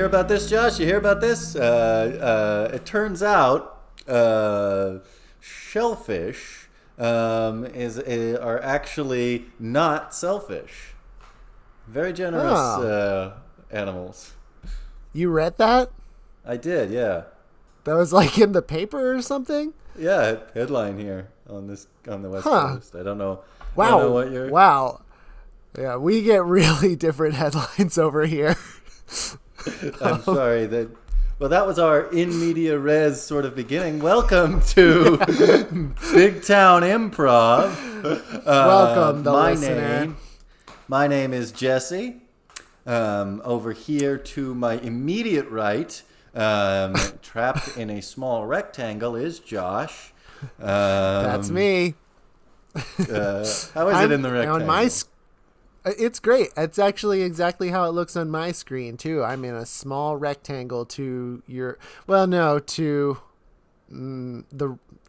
about this, Josh? You hear about this? It turns out shellfish are actually not selfish. Very generous animals. You read that? I did, yeah. That was like in the paper or something? Yeah, headline here on the West Coast. I don't know. Wow. I don't know what you're... Wow. Yeah, we get really different headlines over here. I'm sorry that. Well, that was our in media res sort of beginning. Welcome to Big Town Improv. Welcome, the listener. My name is Jesse. Over here to my immediate right, trapped in a small rectangle, is Josh. That's me. How is it in the rectangle? It's great. It's actually exactly how it looks on my screen too. I'm in a small rectangle to your. Well, no, to I'm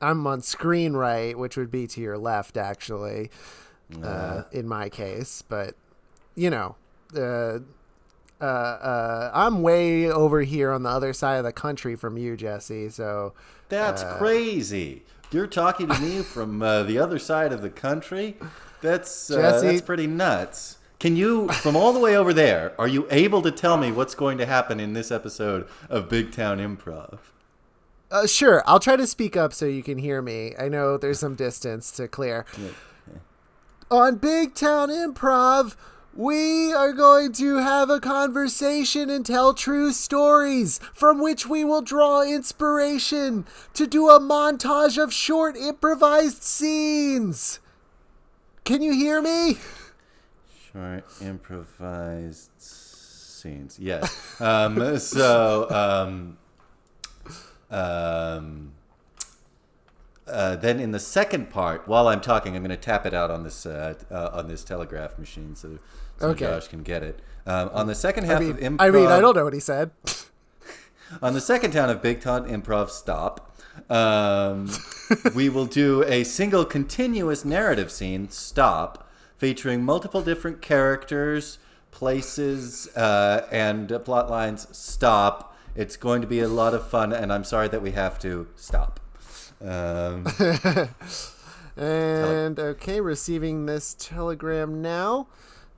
on screen right, which would be to your left, actually. In my case, but you know, I'm way over here on the other side of the country from you, Jesse. So that's crazy. You're talking to me from the other side of the country. That's pretty nuts. Can you, from all the way over there, are you able to tell me what's going to happen in this episode of Big Town Improv? Sure. I'll try to speak up so you can hear me. I know there's some distance to clear. Yeah. On Big Town Improv, we are going to have a conversation and tell true stories from which we will draw inspiration to do a montage of short improvised scenes. Can you hear me? Short improvised scenes. Yes. Then in the second part, while I'm talking, I'm going to tap it out on this telegraph machine so okay. Josh can get it. On the second half of Improv... I don't know what he said. On the second town of Big Town Improv Stop, we will do a single continuous narrative scene, Stop, featuring multiple different characters, places, and plot lines, Stop. It's going to be a lot of fun, and I'm sorry that we have to stop. Okay, receiving this telegram now.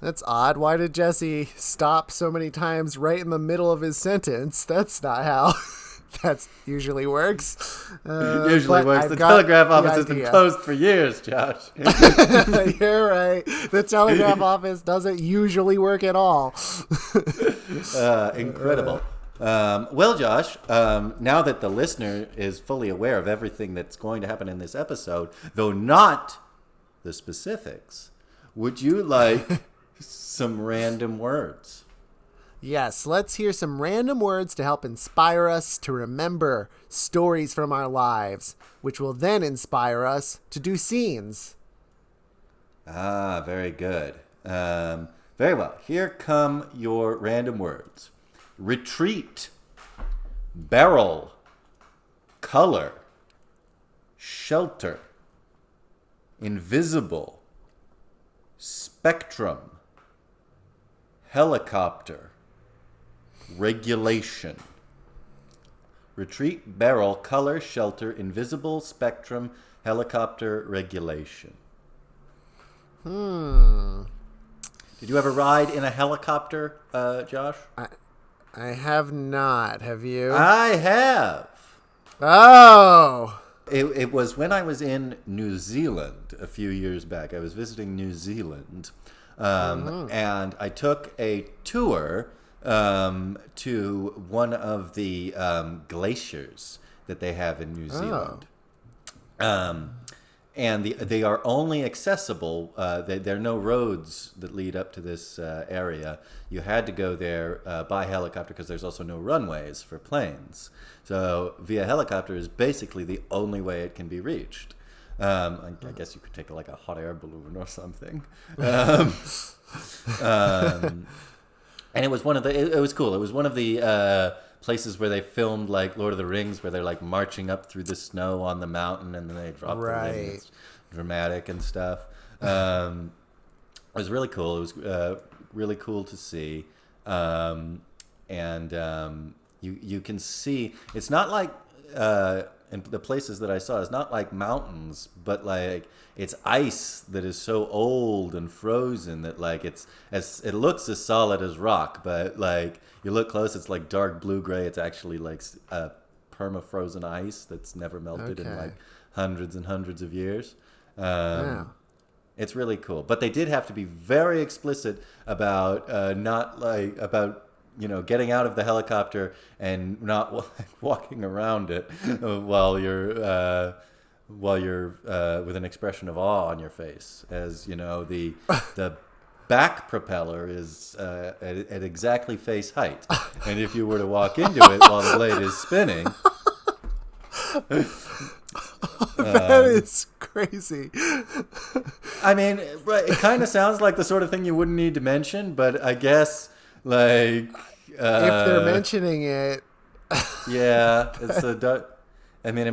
That's odd. Why did Jesse stop so many times right in the middle of his sentence? That's not how that usually works. The telegraph office has been closed for years, Josh. You're right. The telegraph office doesn't usually work at all. Incredible. Well, Josh, now that the listener is fully aware of everything that's going to happen in this episode, though not the specifics, would you like some random words? Yes, let's hear some random words to help inspire us to remember stories from our lives, which will then inspire us to do scenes. Ah, very good. Very well. Here come your random words. Retreat, barrel, color, shelter, invisible, spectrum, helicopter, regulation. Retreat, barrel, color, shelter, invisible, spectrum, helicopter, regulation. Did you ever ride in a helicopter, Josh? I have not. Have you? I have. Oh. It was when I was in New Zealand a few years back. I was visiting New Zealand, and I took a tour to one of the glaciers that they have in New Zealand. And they are only accessible. There are no roads that lead up to this area. You had to go there by helicopter because there's also no runways for planes. So via helicopter is basically the only way it can be reached. I guess you could take like a hot air balloon or something. And it was one of the. It was cool. It was one of the places where they filmed like Lord of the Rings, where they're like marching up through the snow on the mountain, and then they drop the ring. It's dramatic and stuff. It was really cool. It was really cool to see. and you can see it's not like in the places that I saw, it's not like mountains, but like it's ice that is so old and frozen that like it looks as solid as rock, but like you look close, it's like dark blue gray. It's actually like perma-frozen ice that's never melted in like hundreds and hundreds of years. It's really cool, but they did have to be very explicit about getting out of the helicopter and not walking around it while you're with an expression of awe on your face, as you know the back propeller is at exactly face height, and if you were to walk into it while the blade is spinning. That is crazy. I mean, it kind of sounds like the sort of thing you wouldn't need to mention, but I guess like if they're mentioning it, yeah, it's I mean,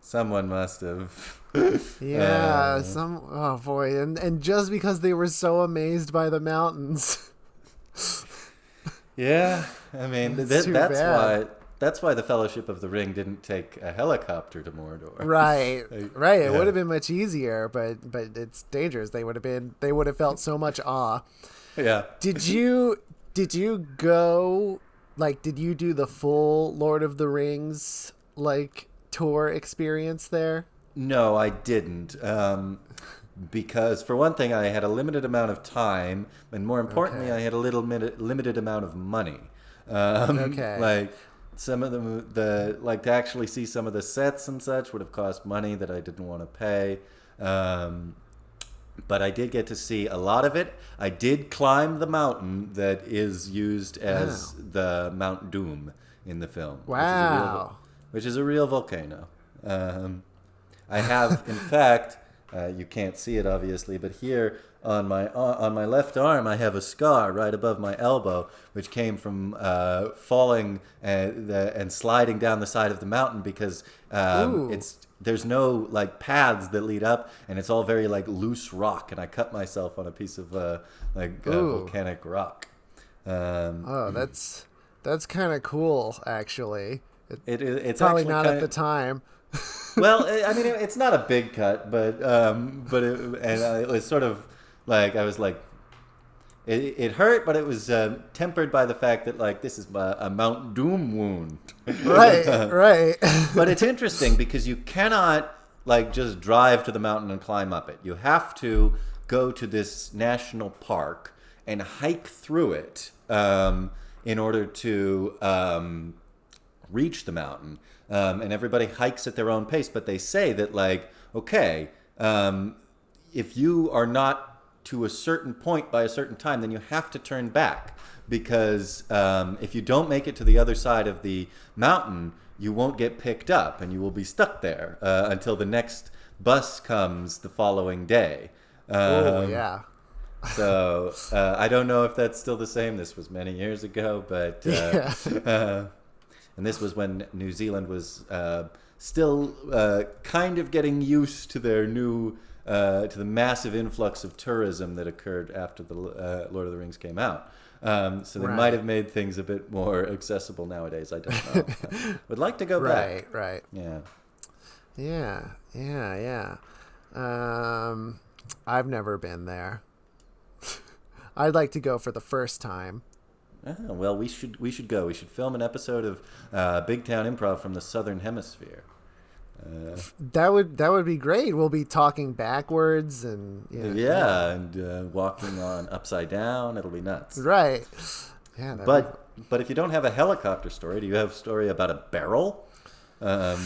someone must have. Yeah, oh boy, and just because they were so amazed by the mountains. Yeah, I mean that's why the Fellowship of the Ring didn't take a helicopter to Mordor. Right, right. It would have been much easier, but it's dangerous. They would have felt so much awe. Yeah. Did you go, like, did you do the full Lord of the Rings like tour experience there? No, I didn't. Because for one thing, I had a limited amount of time, and more importantly, I had a limited amount of money. Like some of to actually see some of the sets and such would have cost money that I didn't want to pay. But I did get to see a lot of it. I did climb the mountain that is used as the Mount Doom in the film. Wow. Which is a real volcano. I have, in fact, you can't see it obviously, but here on my left arm, I have a scar right above my elbow, which came from falling and sliding down the side of the mountain because there's no like paths that lead up, and it's all very like loose rock, and I cut myself on a piece of volcanic rock. That's kind of cool, actually. It's probably not at the time. Well, I mean, it's not a big cut, but it was sort of like I was like, it hurt, but it was tempered by the fact that like this is a Mount Doom wound. Right. But it's interesting because you cannot like just drive to the mountain and climb up it. You have to go to this national park and hike through it in order to reach the mountain. And everybody hikes at their own pace, but they say that like, okay, if you are not to a certain point by a certain time, then you have to turn back, because if you don't make it to the other side of the mountain, you won't get picked up and you will be stuck there until the next bus comes the following day. Yeah. So I don't know if that's still the same. This was many years ago, but and this was when New Zealand was still kind of getting used to their new to the massive influx of tourism that occurred after the Lord of the Rings came out. So they might have made things a bit more accessible nowadays. I don't know. Would like to go back. Right. Yeah. I've never been there. I'd like to go for the first time. Oh, well, we should go. We should film an episode of Big Town Improv from the Southern Hemisphere. That would be great. We'll be talking backwards and and walking on upside down. It'll be nuts. Right. Yeah. But if you don't have a helicopter story, do you have a story about a barrel, or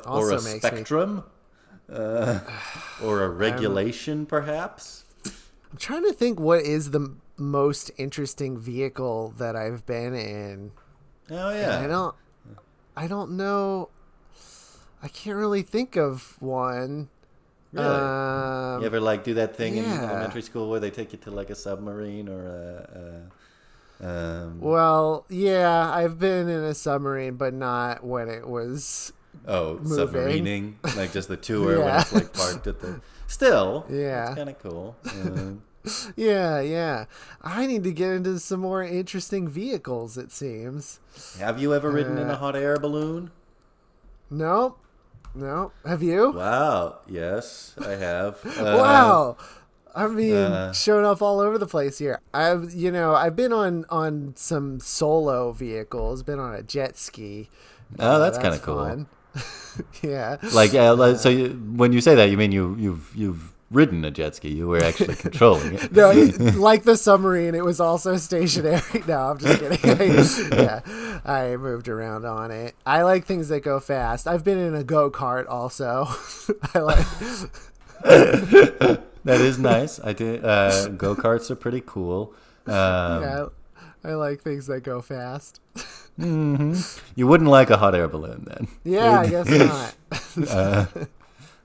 a spectrum, or a regulation, perhaps? I'm trying to think what is the most interesting vehicle that I've been in. Oh yeah. And I don't know. I can't really think of one. Really? You ever like do that thing in elementary school where they take you to like a submarine or Well, yeah, I've been in a submarine, but not when it was moving. Submarining, like just the tour when it's like parked at the. Still, yeah, it's kind of cool. Yeah. I need to get into some more interesting vehicles, it seems. Have you ever ridden in a hot air balloon? No. Have you? Wow. Yes, I have. Wow. I'm being shown off all over the place here. I've been on some solo vehicles, been on a jet ski. Oh, that's kind of cool. Fun. Yeah. So when you say that, you mean you've ridden a jet ski? You were actually controlling it? No, like the submarine, it was also stationary. No, I'm just kidding. I moved around on it. I like things that go fast. I've been in a go-kart also. I like. That is nice. I did. Go-karts are pretty cool. I like things that go fast. Mm-hmm. You wouldn't like a hot air balloon then. Yeah, I guess not.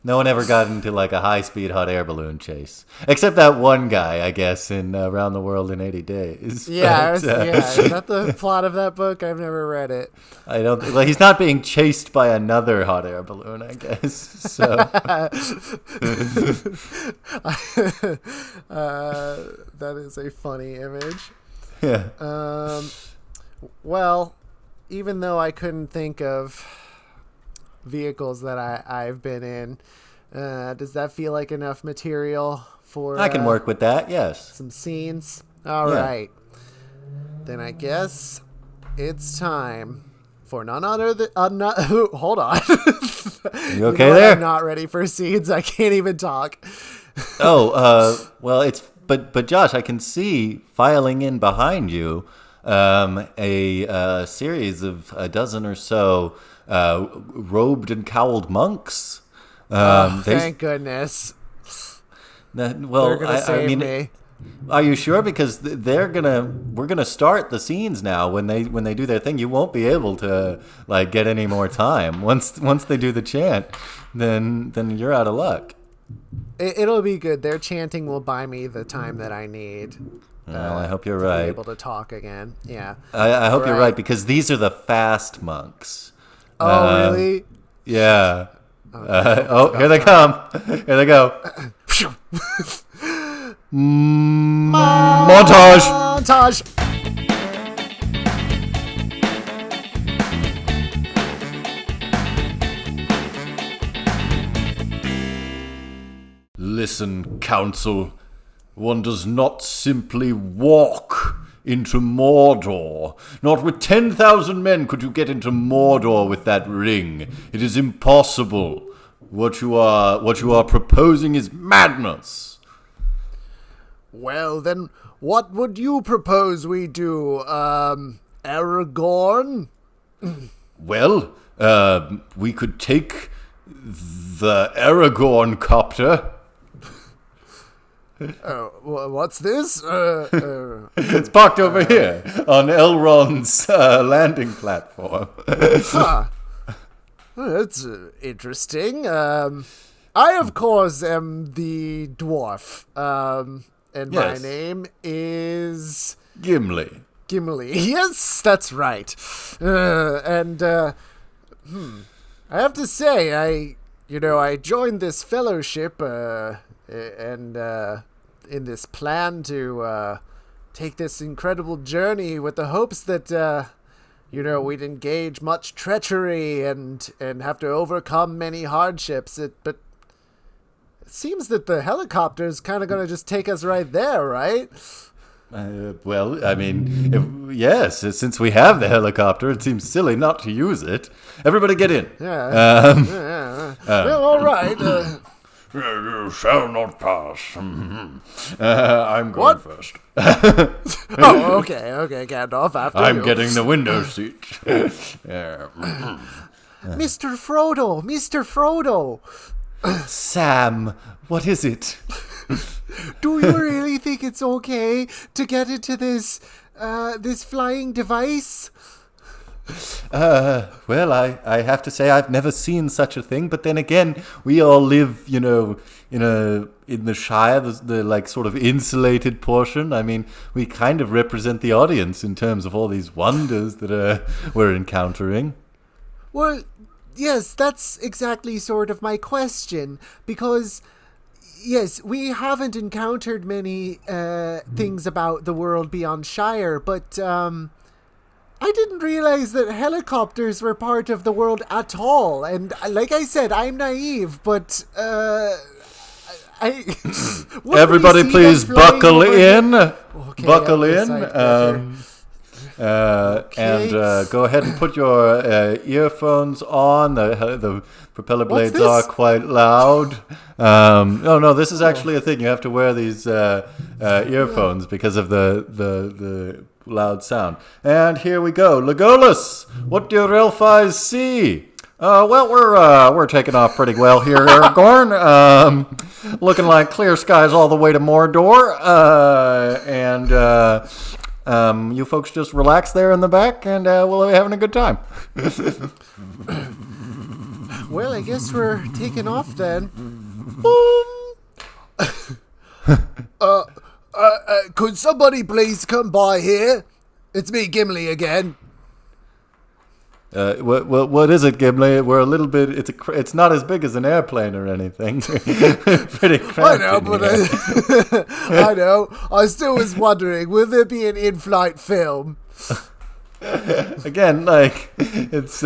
No one ever got into like a high-speed hot air balloon chase, except that one guy, I guess, in Around the World in 80 Days. Yeah, is that the plot of that book? I've never read it. I don't. Like, he's not being chased by another hot air balloon, I guess. So that is a funny image. Yeah. Well, even though I couldn't think of vehicles that I've been in, does that feel like enough material for I can work with that, yes. some scenes? All right. Then I guess it's time for none other than hold on. You okay there? I'm not ready for scenes. I can't even talk. Well, but Josh, I can see filing in behind you a series of a dozen or so robed and cowled monks. Thank goodness. They're gonna save me. Are you sure? Because we're gonna start the scenes now. When they do their thing, you won't be able to like get any more time. Once they do the chant, then you're out of luck. It'll be good. Their chanting will buy me the time that I need. Well, I hope you're to right. Be able to talk again. Yeah. I hope you're right, because these are the fast monks. Oh, really? Yeah. Here they come. Here they go. Montage. Listen, council. One does not simply walk into Mordor. Not with 10,000 men could you get into Mordor with that ring. It is impossible. What you are proposing is madness. Well, then, what would you propose we do, Aragorn? Well, we could take the Aragorn copter. What's this? It's parked over here on Elrond's landing platform. That's interesting. I, of course, am the dwarf, and my name is Gimli. Yes, that's right. I have to say, I joined this fellowship, and in this plan to take this incredible journey with the hopes that we'd engage much treachery and have to overcome many hardships. But it seems that the helicopter's kind of going to just take us right there, right? Well, I mean, yes, since we have the helicopter, it seems silly not to use it. Everybody get in. Yeah. Well, all right. You shall not pass. I'm going first. Oh, okay, Gandalf, after you. I'm getting the window seat. Mr. Frodo! Sam, what is it? Do you really think it's okay to get into this flying device? Well, I have to say I've never seen such a thing, but then again, we all live, in the Shire, the like sort of insulated portion. I mean, we kind of represent the audience in terms of all these wonders that we're encountering. Well, yes, that's exactly sort of my question, because Yes, we haven't encountered many things about the world beyond Shire, but I didn't realize that helicopters were part of the world at all. And like I said, I'm naive, but Everybody, please buckle in. Okay, Buckle in. Okay. And go ahead and put your earphones on. The propeller blades this? are quite loud. No, this is actually a thing. You have to wear these earphones because of the loud sound. And here we go. Legolas, what do your elf eyes see? Well, we're taking off pretty well here, Aragorn. Looking like clear skies all the way to Mordor. And you folks just relax there in the back, and we'll be having a good time. Well, I guess we're taking off then. Could somebody please come by here? It's me, Gimli, again. What is it, Gimli? We're a little bit. It's not as big as an airplane or anything. Pretty cramped. I know, but I know. I still was wondering, will there be an in-flight film? Again, like it's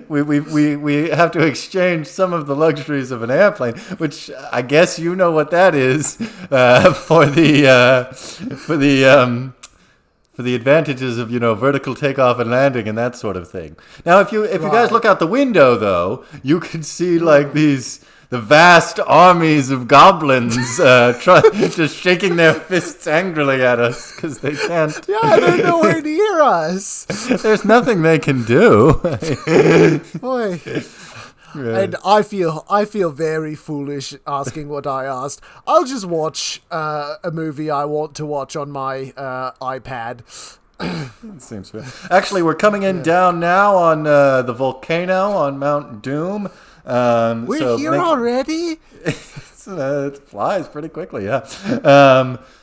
we have to exchange some of the luxuries of an airplane, which I guess you know what that is for the advantages of vertical takeoff and landing and that sort of thing. Now, if you guys look out the window, though, you can see like the vast armies of goblins just shaking their fists angrily at us because they can't. Yeah, they're nowhere near us. There's nothing they can do. Boy. Yeah. And I feel very foolish asking what I asked. I'll just watch a movie I want to watch on my iPad. Seems fair. Actually, we're coming in down now on the volcano on Mount Doom. We're here already? It flies pretty quickly, yeah.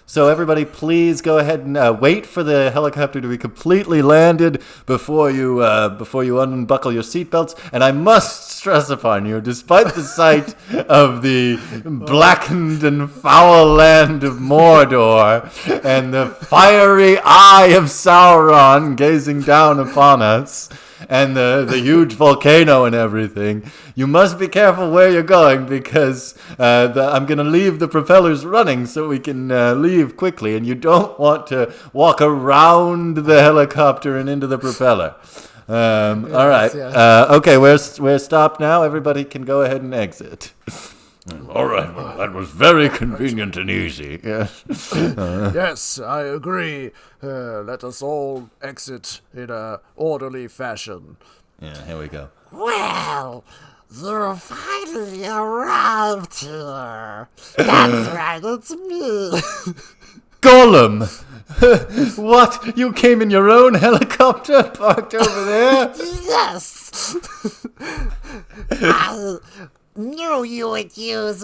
So everybody, please go ahead and wait for the helicopter to be completely landed before you unbuckle your seatbelts. And I must stress upon you, despite the sight of the blackened and foul land of Mordor and the fiery eye of Sauron gazing down upon us, and the huge volcano and everything, you must be careful where you're going because I'm going to leave the propellers running so we can leave quickly, and you don't want to walk around the helicopter and into the propeller. All right. Yeah. Okay, we're stopped now. Everybody can go ahead and exit. All right, well, that was very convenient and easy. Yes, yes, I agree. Let us all exit in a orderly fashion. Yeah, here we go. Well, you finally arrived here. That's right, it's me. Gollum! What? You came in your own helicopter parked over there? Yes. I knew you would use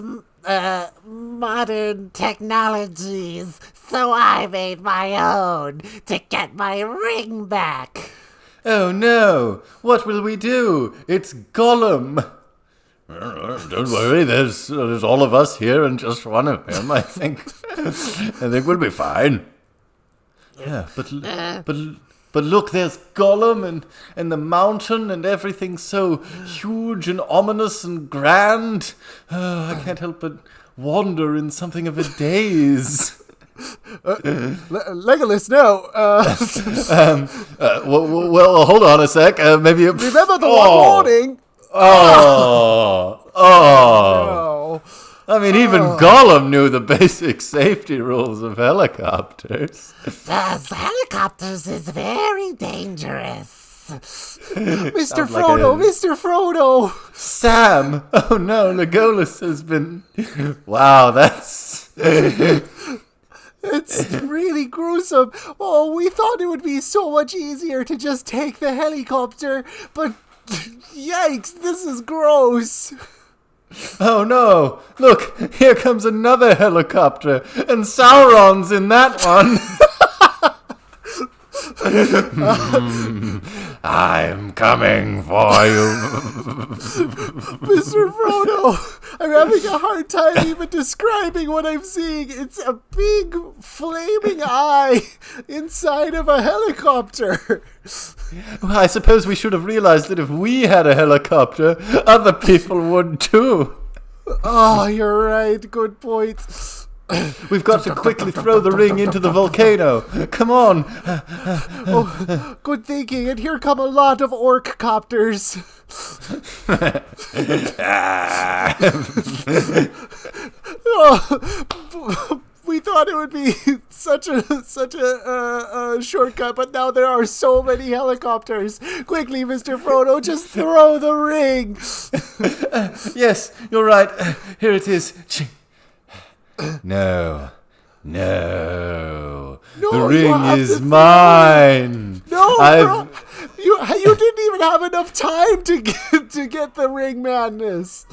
modern technologies, so I made my own to get my ring back. Oh no! What will we do? It's Gollum! Don't worry, there's all of us here and just one of him, I think. I think we'll be fine. Yeah, but look, there's Gollum and the mountain and everything so huge and ominous and grand. I can't help but wander in something of a daze. Legolas, no. Well, hold on a sec. Maybe remember the one warning. Oh. No. I mean, even Gollum knew the basic safety rules of helicopters. Those helicopters is very dangerous. Mr. Frodo, Mr. Frodo. Sam. Oh no, Legolas has been... Wow, that's... It's really gruesome. Oh, we thought it would be so much easier to just take the helicopter, but yikes, this is gross. Oh no, look, here comes another helicopter, and Sauron's in that one. I'm coming for you. Mr. Frodo, I'm having a hard time even describing what I'm seeing. It's a big flaming eye inside of a helicopter. Well, I suppose we should have realized that if we had a helicopter, other people would too. Oh, you're right. Good point. We've got to quickly throw the ring into the volcano. Come on. Oh, good thinking. And here come a lot of orc copters. Oh, we thought it would be such a shortcut, but now there are so many helicopters. Quickly, Mr. Frodo, just throw the ring. Yes, you're right. Here it is. No. The ring is mine. No, you didn't even have enough time to get the ring madness.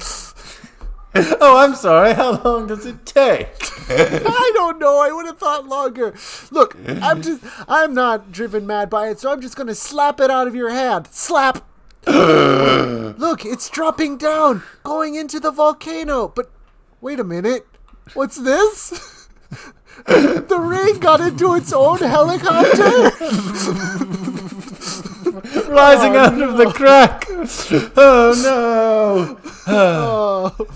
Oh, I'm sorry. How long does it take? I don't know. I would have thought longer. Look, I'm not driven mad by it, so I'm just gonna slap it out of your hand. Slap. Look, it's dropping down, going into the volcano. But wait a minute. What's this? The ring got into its own helicopter? Rising out of the crack. Oh, no.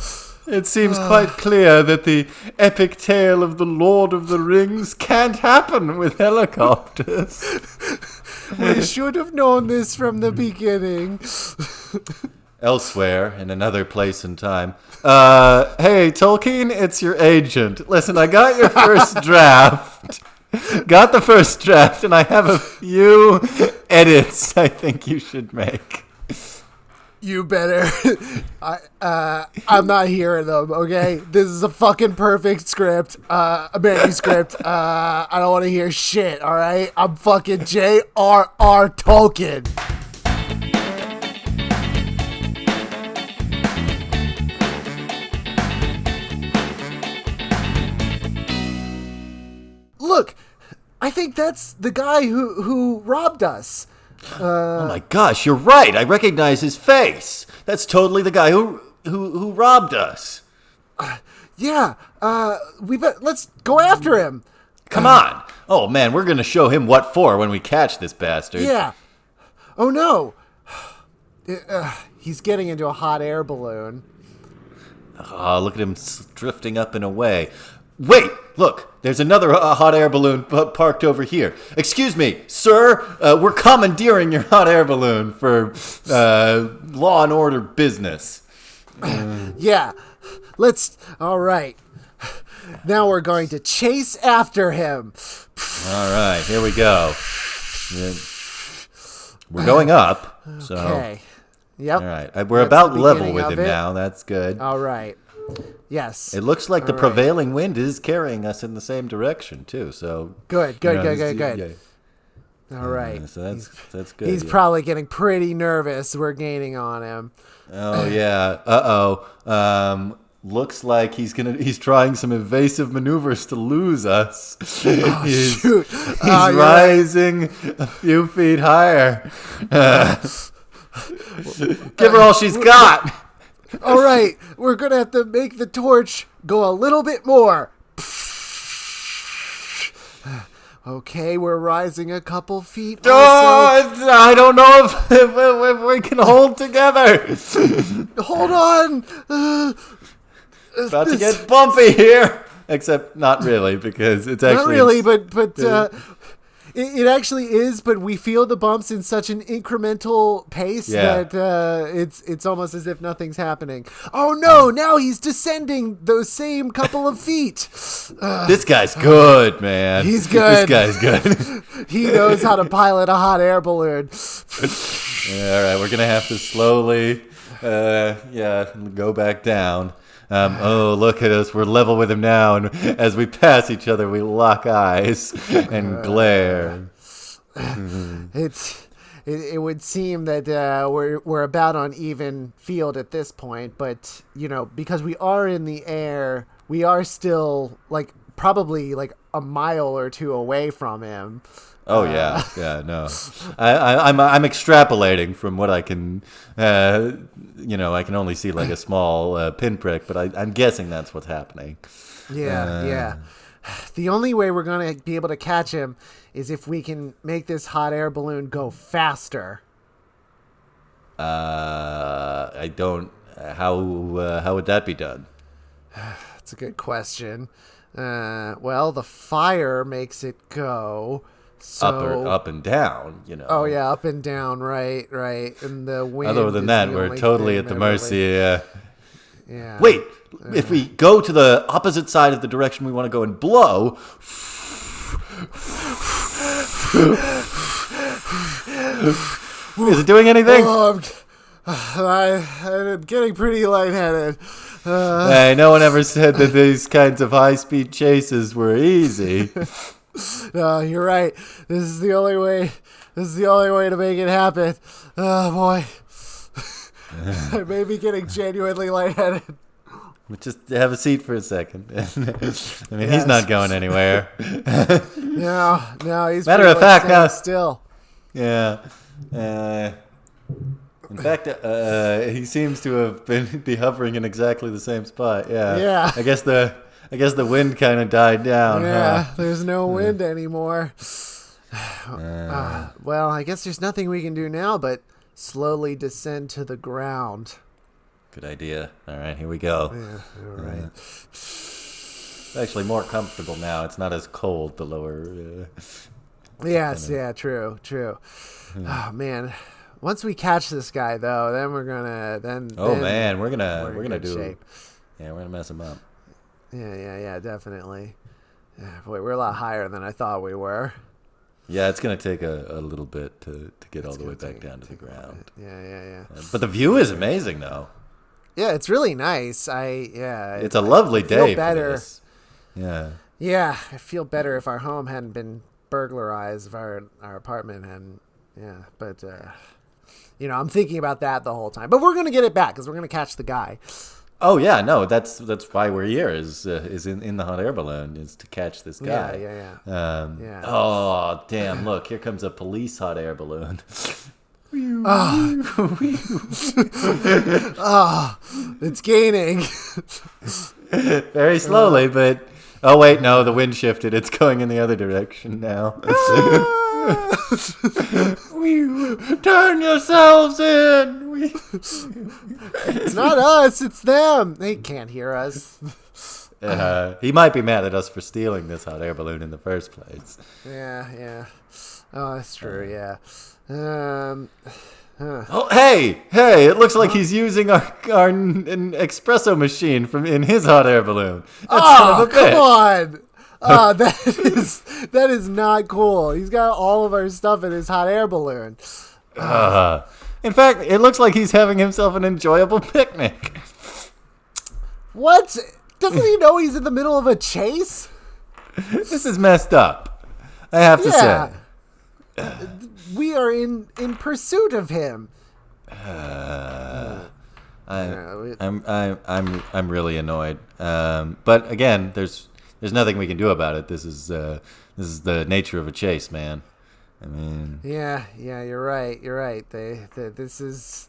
It seems quite clear that the epic tale of the Lord of the Rings can't happen with helicopters. We should have known this from the beginning. Elsewhere, in another place and time. Hey, Tolkien, it's your agent. Listen, I got your first draft. Got the first draft, and I have a few edits I think you should make. You better. I'm not hearing them, okay? This is a fucking perfect script, a manuscript. I don't want to hear shit, all right? I'm fucking J.R.R. Tolkien. Look, I think that's the guy who robbed us. Oh my gosh, you're right. I recognize his face. That's totally the guy who robbed us. Yeah, let's go after him. Come on. Oh man, we're going to show him what for when we catch this bastard. Yeah. Oh no. He's getting into a hot air balloon. Oh, look at him drifting up and away. Wait, look, there's another hot air balloon parked over here. Excuse me, sir, we're commandeering your hot air balloon for law and order business. Yeah, all right. Now we're going to chase after him. All right, here we go. We're going up, so. Okay. Yep. All right, we're about level with him now. That's good. All right. Yes. It looks like the prevailing wind is carrying us in the same direction too. So good. Yeah. All right. So that's good. He's probably getting pretty nervous. We're gaining on him. Oh yeah. Looks like he's trying some evasive maneuvers to lose us. Oh, he's shoot. rising a few feet higher. Give her all she's got. All right, we're going to have to make the torch go a little bit more. Okay, we're rising a couple feet. I don't know if we can hold together. Hold on. About to get bumpy here. Except not really, because it's actually... Not really, but it actually is, but we feel the bumps in such an incremental pace that it's almost as if nothing's happening. Oh no, now he's descending those same couple of feet. This guy's good, man. He's good. This guy's good. He knows how to pilot a hot air balloon. All right, we're going to have to slowly go back down. Look at us. We're level with him now. And as we pass each other, we lock eyes and glare. It would seem that we're about on even field at this point. But, because we are in the air, we are still, probably like a mile or two away from him. Oh yeah, no. I'm extrapolating from what I can, I can only see like a small pinprick, but I'm guessing that's what's happening. Yeah. The only way we're gonna be able to catch him is if we can make this hot air balloon go faster. I don't. How would that be done? That's a good question. Well, the fire makes it go. So, up and down, Oh yeah, up and down, right. And the wind. Other than that, we're totally at the mercy. Yeah. Wait, if we go to the opposite side of the direction we want to go and blow. Is it doing anything? Oh, I'm getting pretty lightheaded. Hey, no one ever said that these kinds of high-speed chases were easy. No, you're right. This is the only way. This is the only way to make it happen. Oh boy, I may be getting genuinely lightheaded. Just have a seat for a second. He's not going anywhere. No, he's matter of fact now. Still. Yeah. In fact, he seems to have be hovering in exactly the same spot. Yeah. Yeah. I guess the wind kind of died down. Yeah, there's no wind anymore. Well, I guess there's nothing we can do now but slowly descend to the ground. Good idea. All right, here we go. Yeah, all right. It's actually more comfortable now. It's not as cold, the lower... Yes, yeah, true. Oh, man. Once we catch this guy, though, then we're gonna... we're gonna do... Shape. Yeah, we're gonna mess him up. Yeah, definitely. Yeah, boy, we're a lot higher than I thought we were. Yeah, it's going to take a little bit to get all the way back down to the ground. Yeah. But the view is amazing, though. Yeah, it's really nice. It's a lovely day for this. Yeah. Yeah, I feel better if our home hadn't been burglarized, if our apartment hadn't. Yeah, but, I'm thinking about that the whole time. But we're going to get it back because we're going to catch the guy. Oh yeah, no, that's why we're here. Is in the hot air balloon is to catch this guy. Yeah. Oh damn! Look, here comes a police hot air balloon. It's gaining. Very slowly, but oh wait, no, the wind shifted. It's going in the other direction now. Turn yourselves in. It's not us, it's them. They can't hear us. He might be mad at us for stealing this hot air balloon in the first place. Yeah. Oh, that's true. Yeah. Oh, hey! It looks like he's using our espresso machine in his hot air balloon. Come on! That is not cool. He's got all of our stuff in his hot air balloon. In fact, it looks like he's having himself an enjoyable picnic. What? Doesn't he know he's in the middle of a chase? This is messed up, I have to say. We are in pursuit of him. I'm really annoyed. But again, there's nothing we can do about it. This is the nature of a chase, man. I mean, yeah, you're right. This is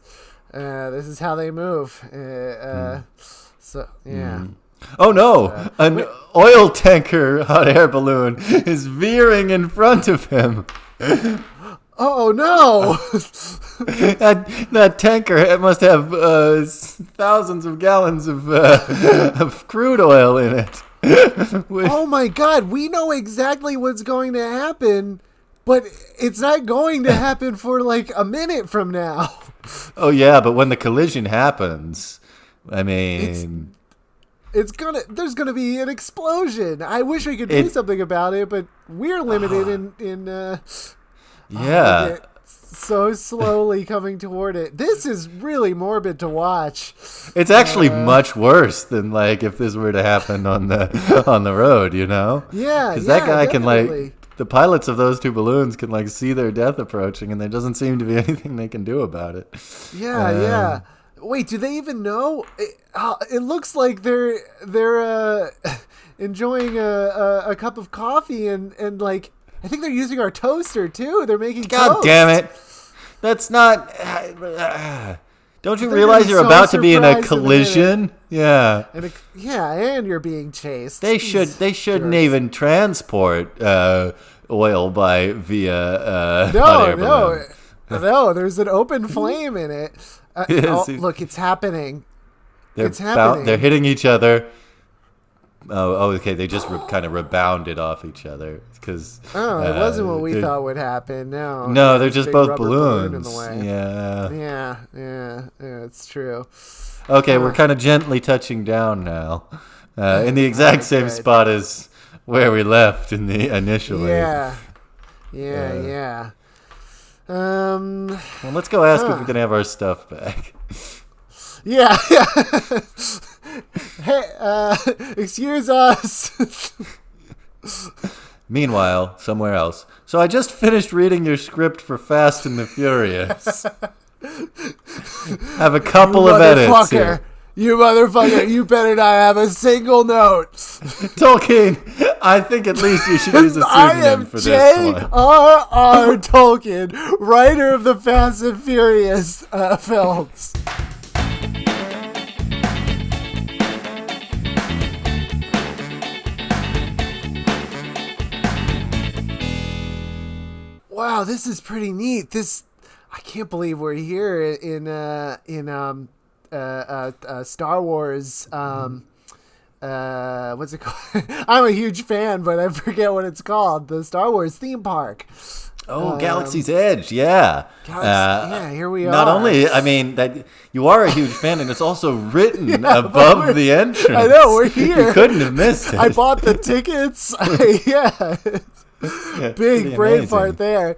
how they move. So yeah. Oh no! An oil tanker hot air balloon is veering in front of him. Oh no! that tanker must have thousands of gallons of crude oil in it. Oh my God! We know exactly what's going to happen. But it's not going to happen for like a minute from now. Oh yeah, but when the collision happens, I mean, there's gonna be an explosion. I wish we could do something about it, but we're limited in so slowly coming toward it. This is really morbid to watch. It's actually much worse than like if this were to happen on the road, you know? Yeah, because that guy definitely. can like. The pilots of those two balloons can like see their death approaching, and there doesn't seem to be anything they can do about it. Yeah. Wait, do they even know? It looks like they're enjoying a cup of coffee and like I think they're using our toaster too. They're making God toast. damn it! That's not. Don't you realize you're about to be in a collision? Yeah. And you're being chased. They shouldn't even transport oil via hot air balloon. No. There's an open flame in it. Look, it's happening. It's happening. They're hitting each other. Oh, okay. They just kind of rebounded off each other because. Oh, it wasn't what we thought would happen. No, they're just both balloons. In the way. Yeah. It's true. Okay, we're kind of gently touching down now, in the exact same spot as where we left initially. Yeah. Well, let's go ask if we can have our stuff back. Yeah. Hey, excuse us. Meanwhile, somewhere else. So I just finished reading your script for Fast and the Furious. Have a couple of edits here. You motherfucker, you better not have a single note. Tolkien, I think at least you should use a pseudonym for this one. J.R.R. Tolkien, writer of the Fast and Furious films. Wow, this is pretty neat. I can't believe we're here in Star Wars. What's it called? I'm a huge fan, but I forget what it's called. The Star Wars theme park. Oh, Galaxy's Edge, yeah. Here we are. Not only, I mean, that you are a huge fan, and it's also written above the entrance. I know, we're here. You couldn't have missed it. I bought the tickets. Big brain part there.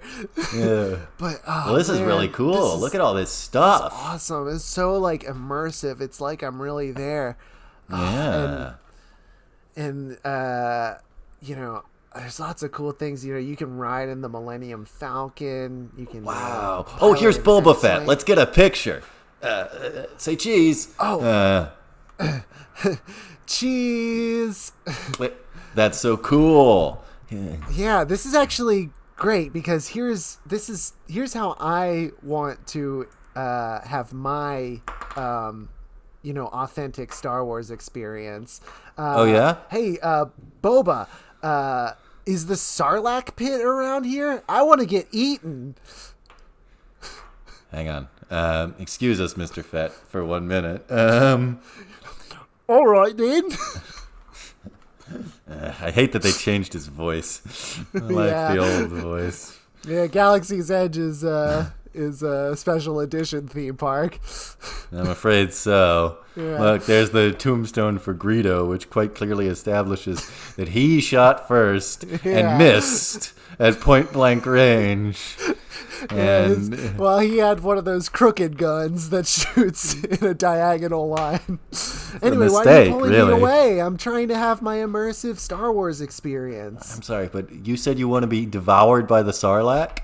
Yeah. But well, this is really cool. Look at all this stuff. It's awesome. It's so like immersive. It's like I'm really there. Yeah. And there's lots of cool things. You can ride in the Millennium Falcon. You can. Wow. Oh, here's Boba Fett. Let's get a picture. Say cheese. Oh. Cheese. Wait, that's so cool. Yeah, this is actually great because here's how I want to have my authentic Star Wars experience. Oh yeah? Hey, Boba, is the Sarlacc pit around here? I want to get eaten. Hang on. Excuse us, Mr. Fett, for 1 minute. All right, then. I hate that they changed his voice. I like the old voice. Yeah, Galaxy's Edge is a special edition theme park. I'm afraid so. Yeah. Look, there's the tombstone for Greedo, which quite clearly establishes that he shot first and missed at point blank range. And he had one of those crooked guns that shoots in a diagonal line. Anyway, why are you pulling me away? I'm trying to have my immersive Star Wars experience. I'm sorry, but you said you want to be devoured by the Sarlacc?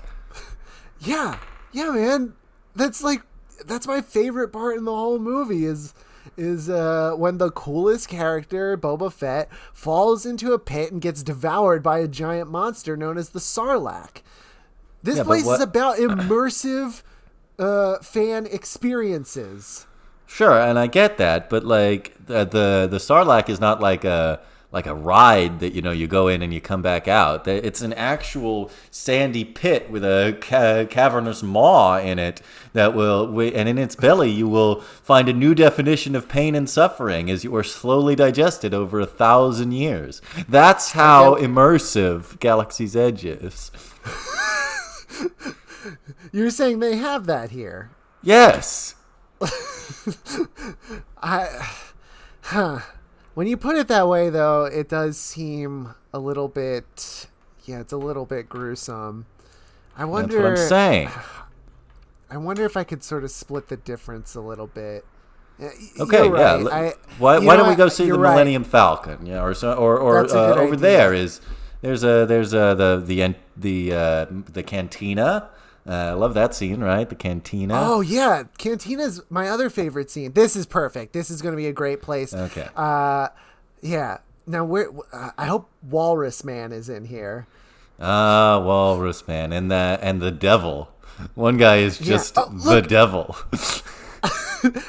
Yeah, man. That's my favorite part in the whole movie is when the coolest character, Boba Fett, falls into a pit and gets devoured by a giant monster known as the Sarlacc. This place is about immersive fan experiences. Sure, and I get that, but like the Sarlacc is not like a ride that you go in and you come back out. It's an actual sandy pit with a cavernous maw in it and in its belly you will find a new definition of pain and suffering as you are slowly digested over 1,000 years. That's how immersive Galaxy's Edge is. You're saying they have that here? Yes. When you put it that way, though, it does seem a little bit. Yeah, it's a little bit gruesome. I wonder. That's what I'm saying. I wonder if I could sort of split the difference a little bit. Okay, right. yeah. Why don't we go see the Millennium Falcon? Yeah, or over idea. there is. There's the cantina. I love that scene, right? The cantina. Oh, yeah. Cantina's my other favorite scene. This is perfect. This is going to be a great place. Okay. Yeah. Now, I hope Walrus Man is in here. Walrus Man and the devil. One guy is just the devil.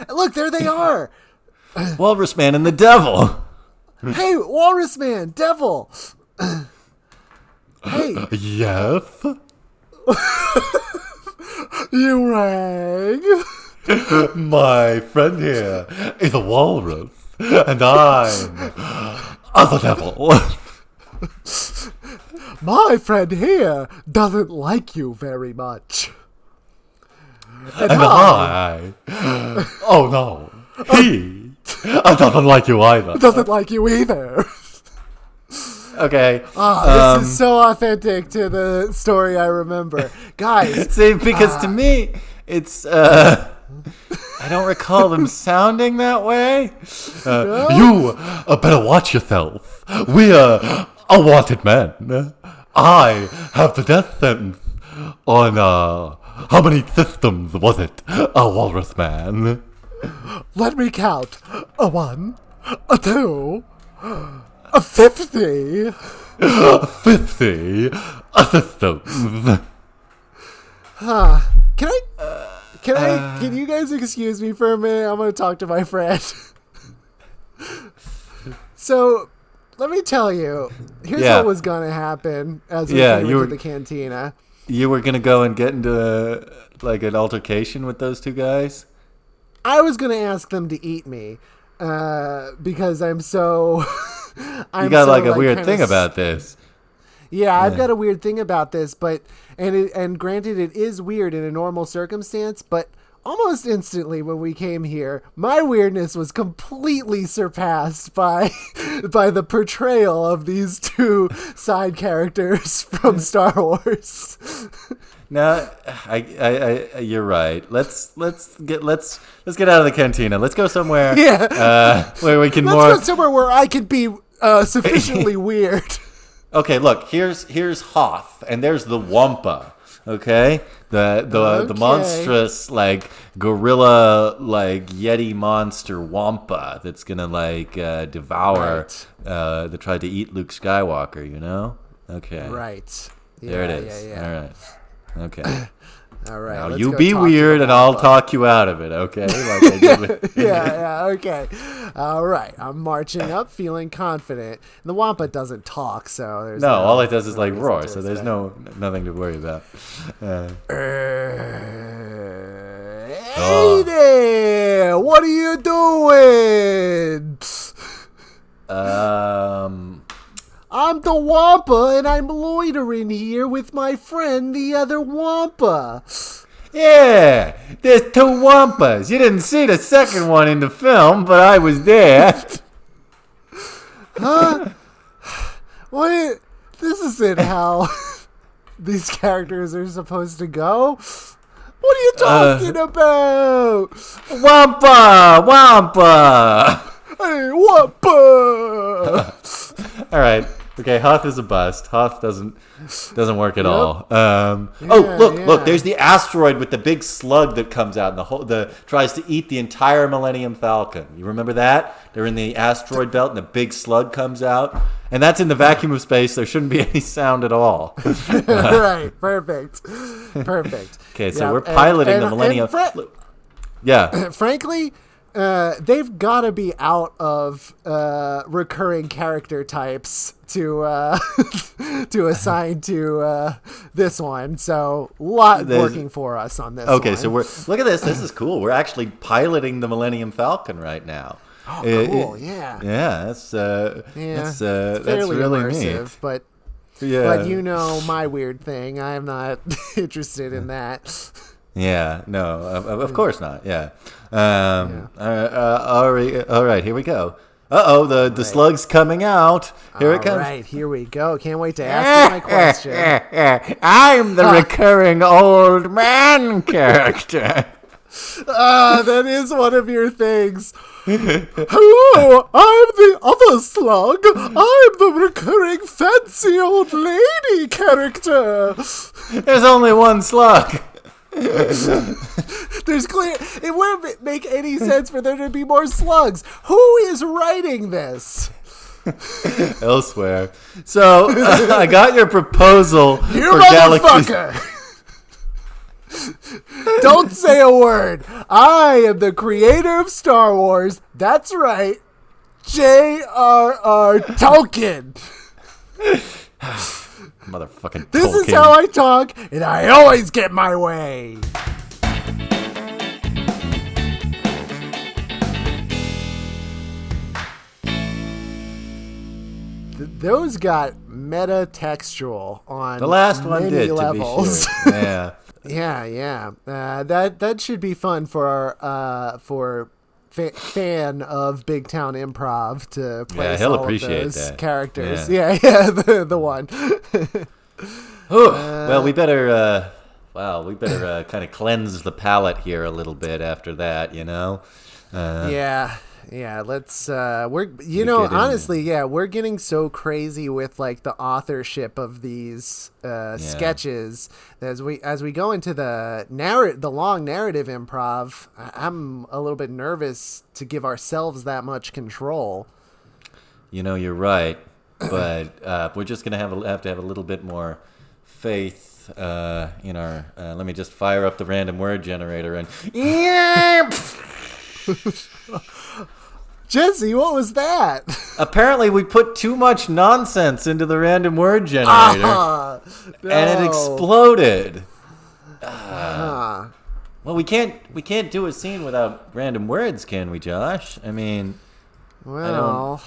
Look, there they are. Walrus Man and the devil. Hey, Walrus Man, devil. Hey. Yes. You rang. My friend here is a walrus, and I'm the devil. My friend here doesn't like you very much. And I oh no, he doesn't like you either. Doesn't like you either. Okay. This is so authentic to the story I remember. Guys. See, because to me, it's, I don't recall them sounding that way. You better watch yourself. We're a wanted man. I have the death sentence on, how many systems was it? A walrus man. Let me count. A 1, a 2, a 50. 50 systems. Can you guys excuse me for a minute? I'm going to talk to my friend. So, let me tell you. Here's what was going to happen as we came into the cantina. You were going to go and get into, an altercation with those two guys? I was going to ask them to eat me. Because I'm so... You got a weird thing about this. Yeah, I've got a weird thing about this, but and granted it is weird in a normal circumstance, but almost instantly when we came here, my weirdness was completely surpassed by the portrayal of these two side characters from Star Wars. No, you're right. Let's get out of the cantina. Let's go somewhere. Where we can Let's go somewhere where I can be sufficiently weird. Okay, look. Here's Hoth, and there's the Wampa. Okay, the monstrous gorilla Yeti monster Wampa that's gonna devour that tried to eat Luke Skywalker. You know? Okay. Right. There it is. Yeah. All right. Okay. All right. Now you be weird and I'll talk you out of it, okay? I did with okay. All right. I'm marching up, feeling confident. And the Wampa doesn't talk, so there's all it does is roar, so there's nothing to worry about. Hey there! What are you doing? I'm the Wampa, and I'm loitering here with my friend, the other Wampa. Yeah, there's two Wampas. You didn't see the second one in the film, but I was there. Huh? What? This isn't how these characters are supposed to go. What are you talking about? Wampa! Hey, Wampa! All right. Okay, Hoth is a bust. Hoth doesn't work at all. Look, there's the asteroid with the big slug that comes out and tries to eat the entire Millennium Falcon. You remember that? They're in the asteroid belt and the big slug comes out. And that's in the vacuum of space. There shouldn't be any sound at all. Right. Perfect. Okay, so we're piloting the Millennium. Frankly, they've got to be out of recurring character types to assign to this one. So working for us on this. Okay, one. so look at this. This is cool. We're actually piloting the Millennium Falcon right now. Oh, cool! Yeah, that's fairly really immersive, neat. But you know my weird thing. I'm not interested in that. Yeah, no, of course not. Yeah. All right, here we go. The slug's coming out. Here it comes. All right, here we go. Can't wait to ask you my question. I'm the recurring old man character. That is one of your things. Hello, I'm the other slug. I'm the recurring fancy old lady character. There's only one slug. There's clear. It wouldn't make any sense for there to be more slugs. Who is writing this? Elsewhere. So I got your proposal You for motherfucker! Don't say a word. I am the creator of Star Wars. That's right. J.R.R. Tolkien. Motherfucking This Tolkien. is how I talk, and I always get my way. Those got meta-textual on The last one many did, levels. to be sure. Yeah. Yeah. That should be fun for our fan of Big Town Improv to play he'll all appreciate of those that. characters. Yeah. Yeah, the one. Well, we better kind of cleanse the palate here a little bit after that, you know? Yeah, let's we're get in honestly, we're getting so crazy with like the authorship of these sketches as we go into the long narrative improv. I'm a little bit nervous to give ourselves that much control. You know, you're right, but we're just gonna have to have a little bit more faith in our. Let me just fire up the random word generator and. Jesse, what was that? Apparently, we put too much nonsense into the random word generator, No. and it exploded. Well, we can't do a scene without random words, can we, Josh? I mean, Well,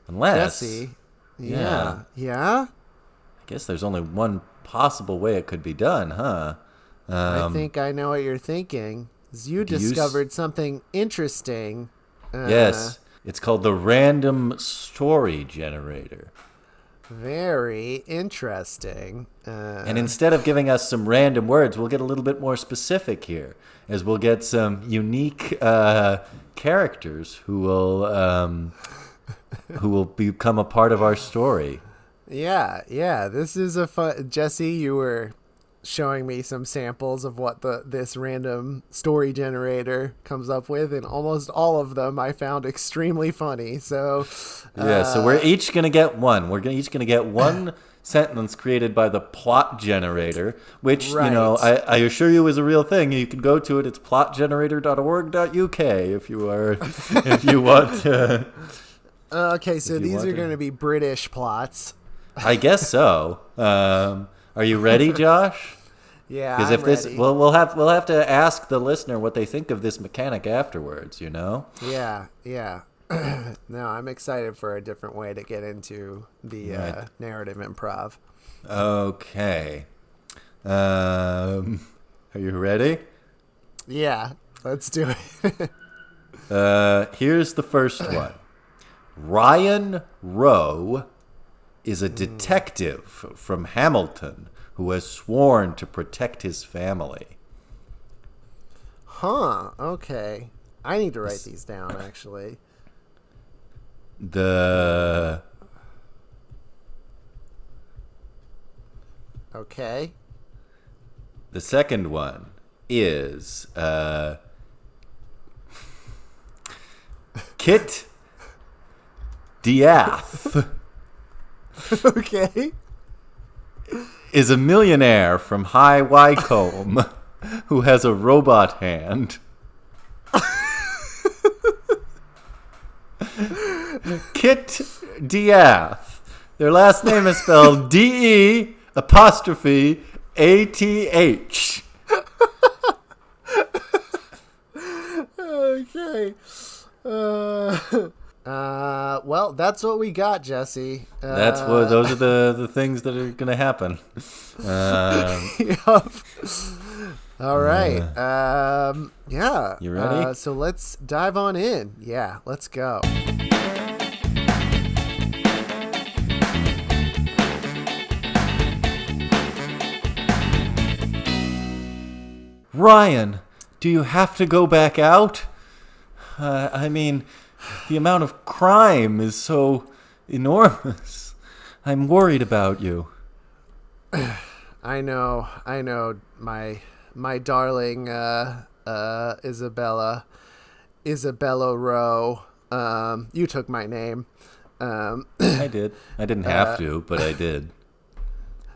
unless Jesse. Yeah. Yeah? I guess there's only one possible way it could be done, huh? I think I know what you're thinking. You discovered something interesting. Yes, it's called the random story generator. Very interesting. And instead of giving us some random words, we'll get a little bit more specific here, as we'll get some unique characters who will become a part of our story. Yeah. This is a fun. Jesse, you were showing me some samples of what this random story generator comes up with, and almost all of them I found extremely funny. So So we're each gonna get one. We're each gonna get one sentence created by the plot generator, which I assure you is a real thing. You can go to it. It's plotgenerator.org.uk if you want to. Okay, so these are going to be British plots. I guess so. Are you ready, Josh? Yeah, Because if ready. we'll have to ask the listener what they think of this mechanic afterwards. You know? Yeah. No, I'm excited for a different way to get into the narrative improv. Okay. Are you ready? Yeah, let's do it. Here's the first one. Ryan Rowe is a detective from Hamilton who has sworn to protect his family. Huh, okay. I need to write these down, actually. Okay. The second one is Kit Diath Okay. is a millionaire from High Wycombe who has a robot hand. Kit Diath. Their last name is spelled DE''ATH. Okay. Well, that's what we got, Jesse. Those are the things that are gonna happen. Yep. All right. Yeah. You ready? So let's dive on in. Yeah, let's go. Ryan, do you have to go back out? I mean, the amount of crime is so enormous. I'm worried about you. I know, my my darling Isabella Rowe. You took my name. I did. I didn't have to, but I did.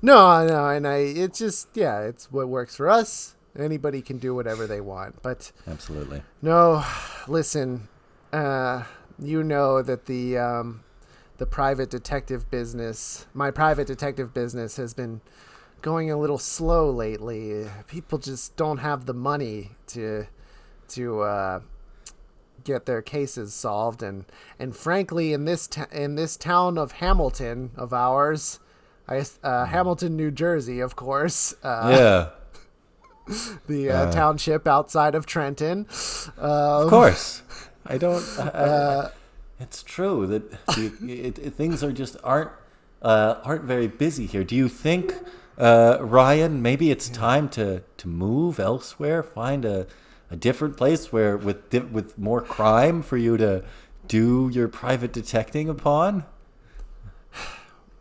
No, and it's just, it's what works for us. Anybody can do whatever they want, but Absolutely. no, listen, you know that the private detective business, my private detective business has been going a little slow lately. People just don't have the money to get their cases solved, and frankly, in this town of Hamilton of ours, Hamilton, New Jersey, of course. The township outside of Trenton. Of course, I don't. It's true that things are just aren't very busy here. Do you think, Ryan, maybe it's time to move elsewhere, find a different place where with more crime for you to do your private detecting upon?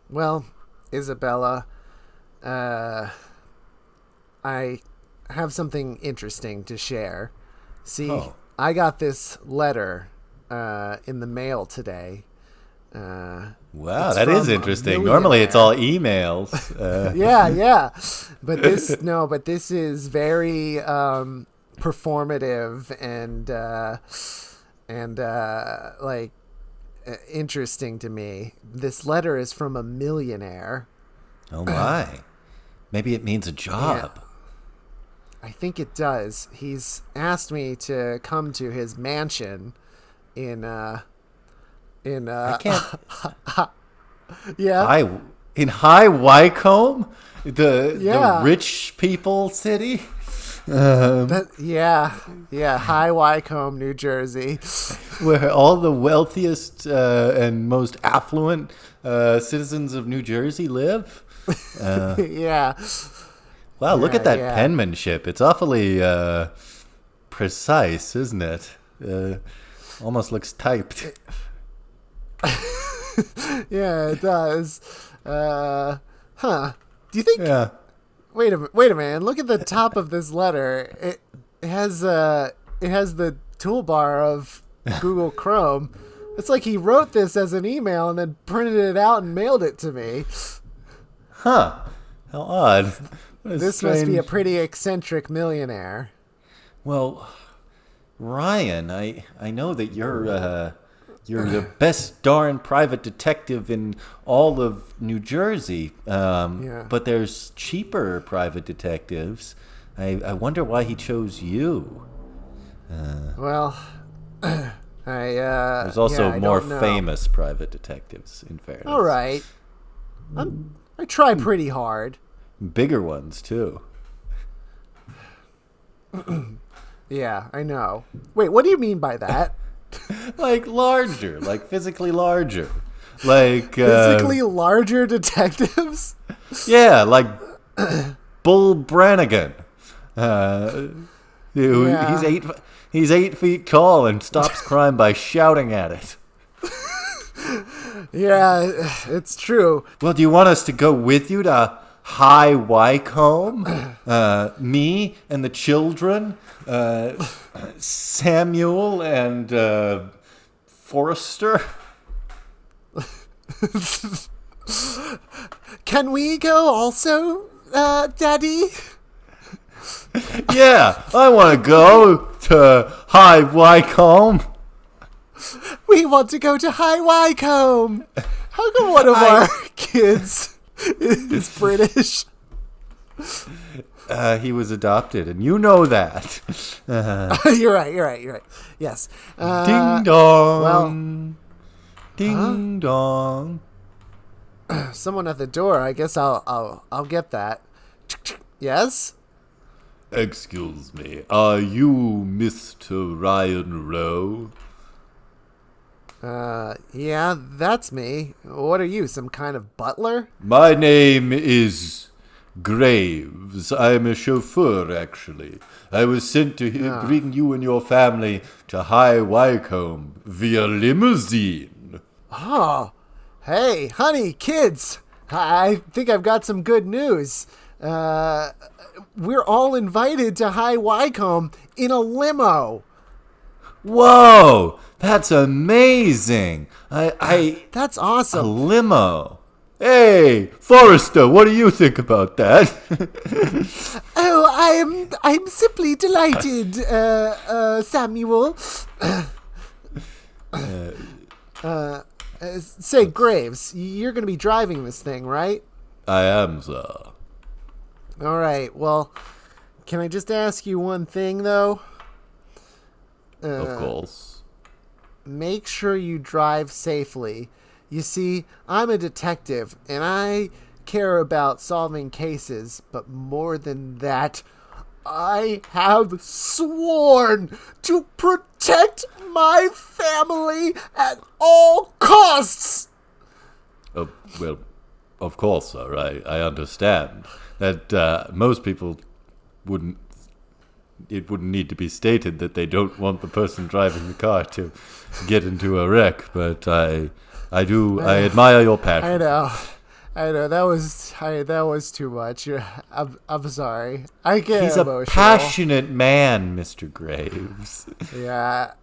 Well, Isabella, I have something interesting to share. See, I got this letter in the mail today. Wow, that is interesting. Normally it's all emails. Yeah. But this is very performative and like interesting to me. This letter is from a millionaire. Oh my. Maybe it means a job. Yeah. I think it does. He's asked me to come to his mansion in I can't. yeah. In High Wycombe, the rich people city. High Wycombe, New Jersey, where all the wealthiest and most affluent citizens of New Jersey live. Yeah. Wow, look at that penmanship. It's awfully precise, isn't it? Almost looks typed. Yeah, it does. Do you think... Yeah. Wait a minute. Look at the top of this letter. It has the toolbar of Google Chrome. It's like he wrote this as an email and then printed it out and mailed it to me. Huh. How odd. This must be a pretty eccentric millionaire. Well, Ryan, I know that you're the best darn private detective in all of New Jersey. But there's cheaper private detectives. I wonder why he chose you. There's also more famous private detectives, in fairness. All right. I try pretty hard. Bigger ones, too. Yeah, I know. Wait, what do you mean by that? Like larger, like physically larger. Like physically larger detectives? Yeah, like Bull Brannigan. He's 8 feet tall and stops crime by shouting at it. Yeah, it's true. Well, do you want us to go with you to High Wycombe? Me and the children, Samuel and Forrester. Can we go also, Daddy? Yeah, I want to go to High Wycombe. We want to go to High Wycombe. How come one of our kids is British? He was adopted, and you know that. You're right. Yes. Ding dong. Ding dong. Someone at the door. I guess I'll get that. Yes? Excuse me. Are you Mr. Ryan Rowe? Yeah, that's me. What are you, some kind of butler? My name is Graves. I'm a chauffeur, actually. I was sent to bring you and your family to High Wycombe via limousine. Oh, hey, honey, kids. I think I've got some good news. We're all invited to High Wycombe in a limo. Whoa, that's amazing. That's A awesome. limo. Hey, Forrester, what do you think about that? Oh, I'm simply delighted, Samuel. Say, Graves, you're going to be driving this thing, right? I am, sir. All right. Well, can I just ask you one thing, though? Of course. Make sure you drive safely. You see, I'm a detective, and I care about solving cases, but more than that, I have sworn to protect my family at all costs. Well, of course, sir. I understand that most people wouldn't. It wouldn't need to be stated that they don't want the person driving the car to get into a wreck. But I admire your passion. I know. That was too much. I'm sorry. I get He's emotional. a passionate man, Mr. Graves. Yeah,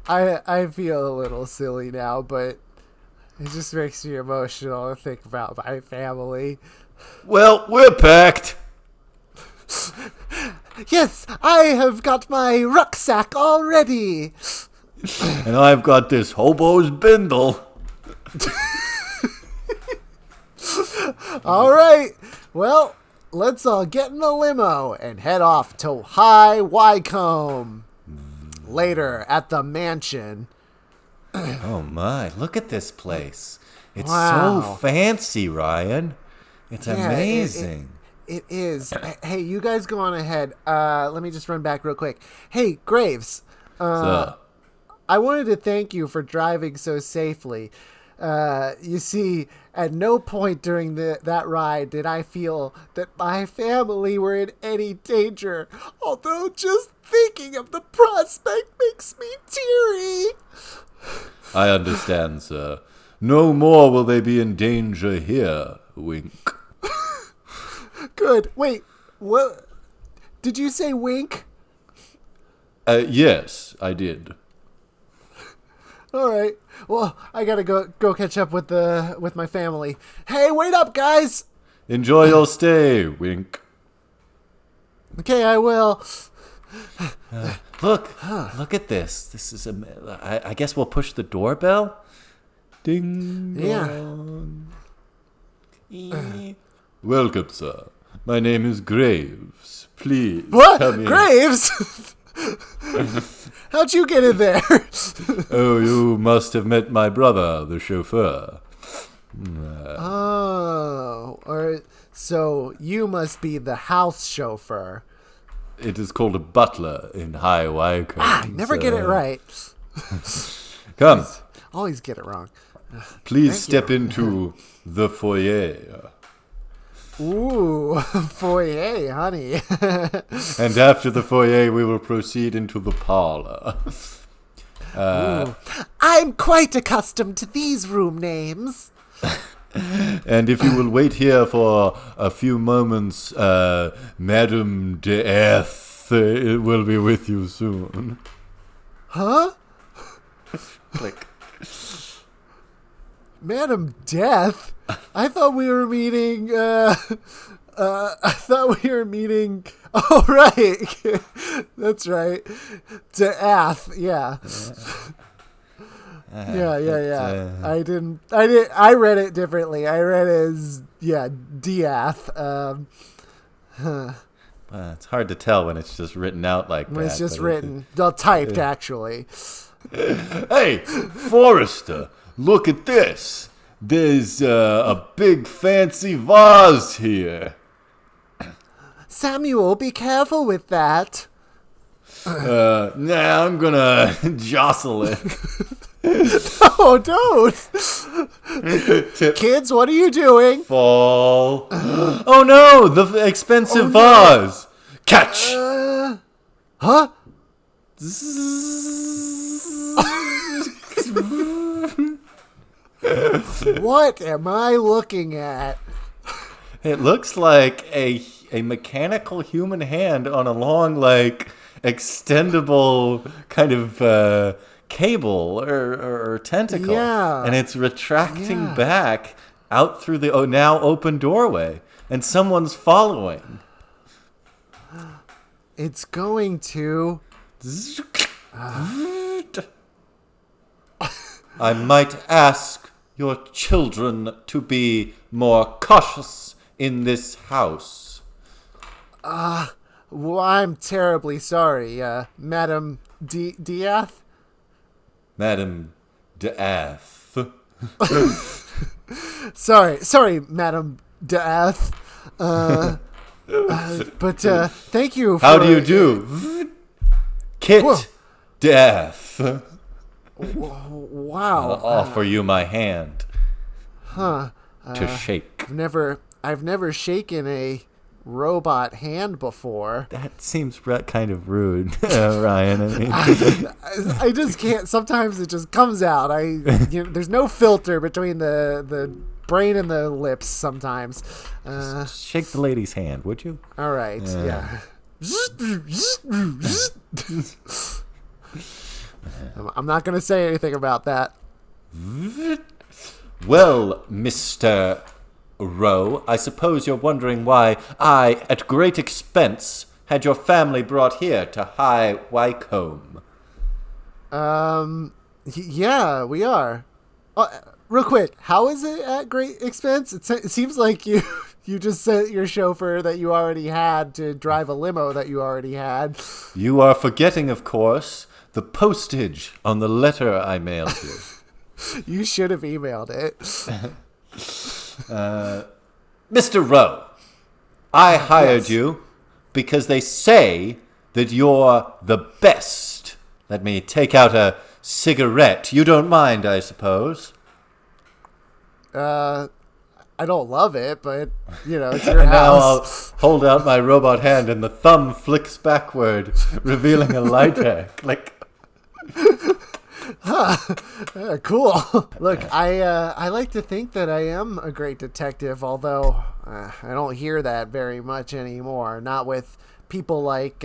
I feel a little silly now, but it just makes me emotional to think about my family. Well, we're packed. Yes, I have got my rucksack already. And I've got this hobo's bindle. All right. Well, let's all get in the limo and head off to High Wycombe. Later at the mansion. Oh my, look at this place. It's Wow. so fancy, Ryan. It's Yeah, amazing. It is. Hey, you guys go on ahead. Let me just run back real quick. Hey, Graves. So, I wanted to thank you for driving so safely. You see, at no point during that ride did I feel that my family were in any danger. Although just thinking of the prospect makes me teary. I understand, sir. No more will they be in danger here, wink. Good. Wait, what? Did you say wink? Yes, I did. All right. Well, I gotta go catch up with my family. Hey, wait up, guys. Enjoy your stay, wink. Okay, I will. Look at this. This is I guess we'll push the doorbell. Ding Yeah. dong. Welcome, sir. My name is Graves. Please What? come in. Graves? How'd you get in there? Oh, you must have met my brother, the chauffeur. Oh, so you must be the house chauffeur. It is called a butler in High Wycombe. I never get it right. Come, Always get it wrong. please step into the foyer. Ooh, foyer, honey. And after the foyer, we will proceed into the parlor. I'm quite accustomed to these room names. And if you will wait here for a few moments, Madame Death will be with you soon. Huh? Click. Madam Death? I thought we were meeting, oh, right. That's right. Death, yeah. Yeah. I read it differently. I read it as, Death. It's hard to tell when it's just written out like that. When it's just but written. Typed, actually. Hey, Forrester, look at this. There's a big fancy vase here. Samuel, be careful with that. Nah, I'm gonna jostle it. Oh, don't. Tip, Kids, what are you doing? fall. Oh no, the expensive vase. Catch. Huh? What am I looking at? It looks like a mechanical human hand on a long, like, extendable kind of cable or tentacle. Yeah. And it's retracting back out through the now open doorway. And someone's following. It's going to... I might ask your children to be more cautious in this house. Well, I'm terribly sorry, Madam Diath? Madam D'Ath. Sorry, Madam Diath. But thank you for... How do you do? Kit Whoa. Death. Wow. I'll offer you my hand. Huh. To shake. I've never shaken a robot hand before. That seems kind of rude, Ryan. I mean, I just can't. Sometimes it just comes out. There's no filter between the brain and the lips. Sometimes. shake the lady's hand, would you? All right. Yeah. I'm not going to say anything about that. Well, Mr. Rowe, I suppose you're wondering why I, at great expense, had your family brought here to High Wycombe. Yeah, we are. Real quick, how is it at great expense? It seems like you just sent your chauffeur that you already had to drive a limo that you already had. You are forgetting, of course, the postage on the letter I mailed you. You should have emailed it. Mr. Rowe, I hired you because they say that you're the best. Let me take out a cigarette. You don't mind, I suppose? I don't love it, but, it's your Now house. I'll hold out my robot hand and the thumb flicks backward, revealing a lighter. Click. Cool. Look, I like to think that I am a great detective, although I don't hear that very much anymore. Not with people like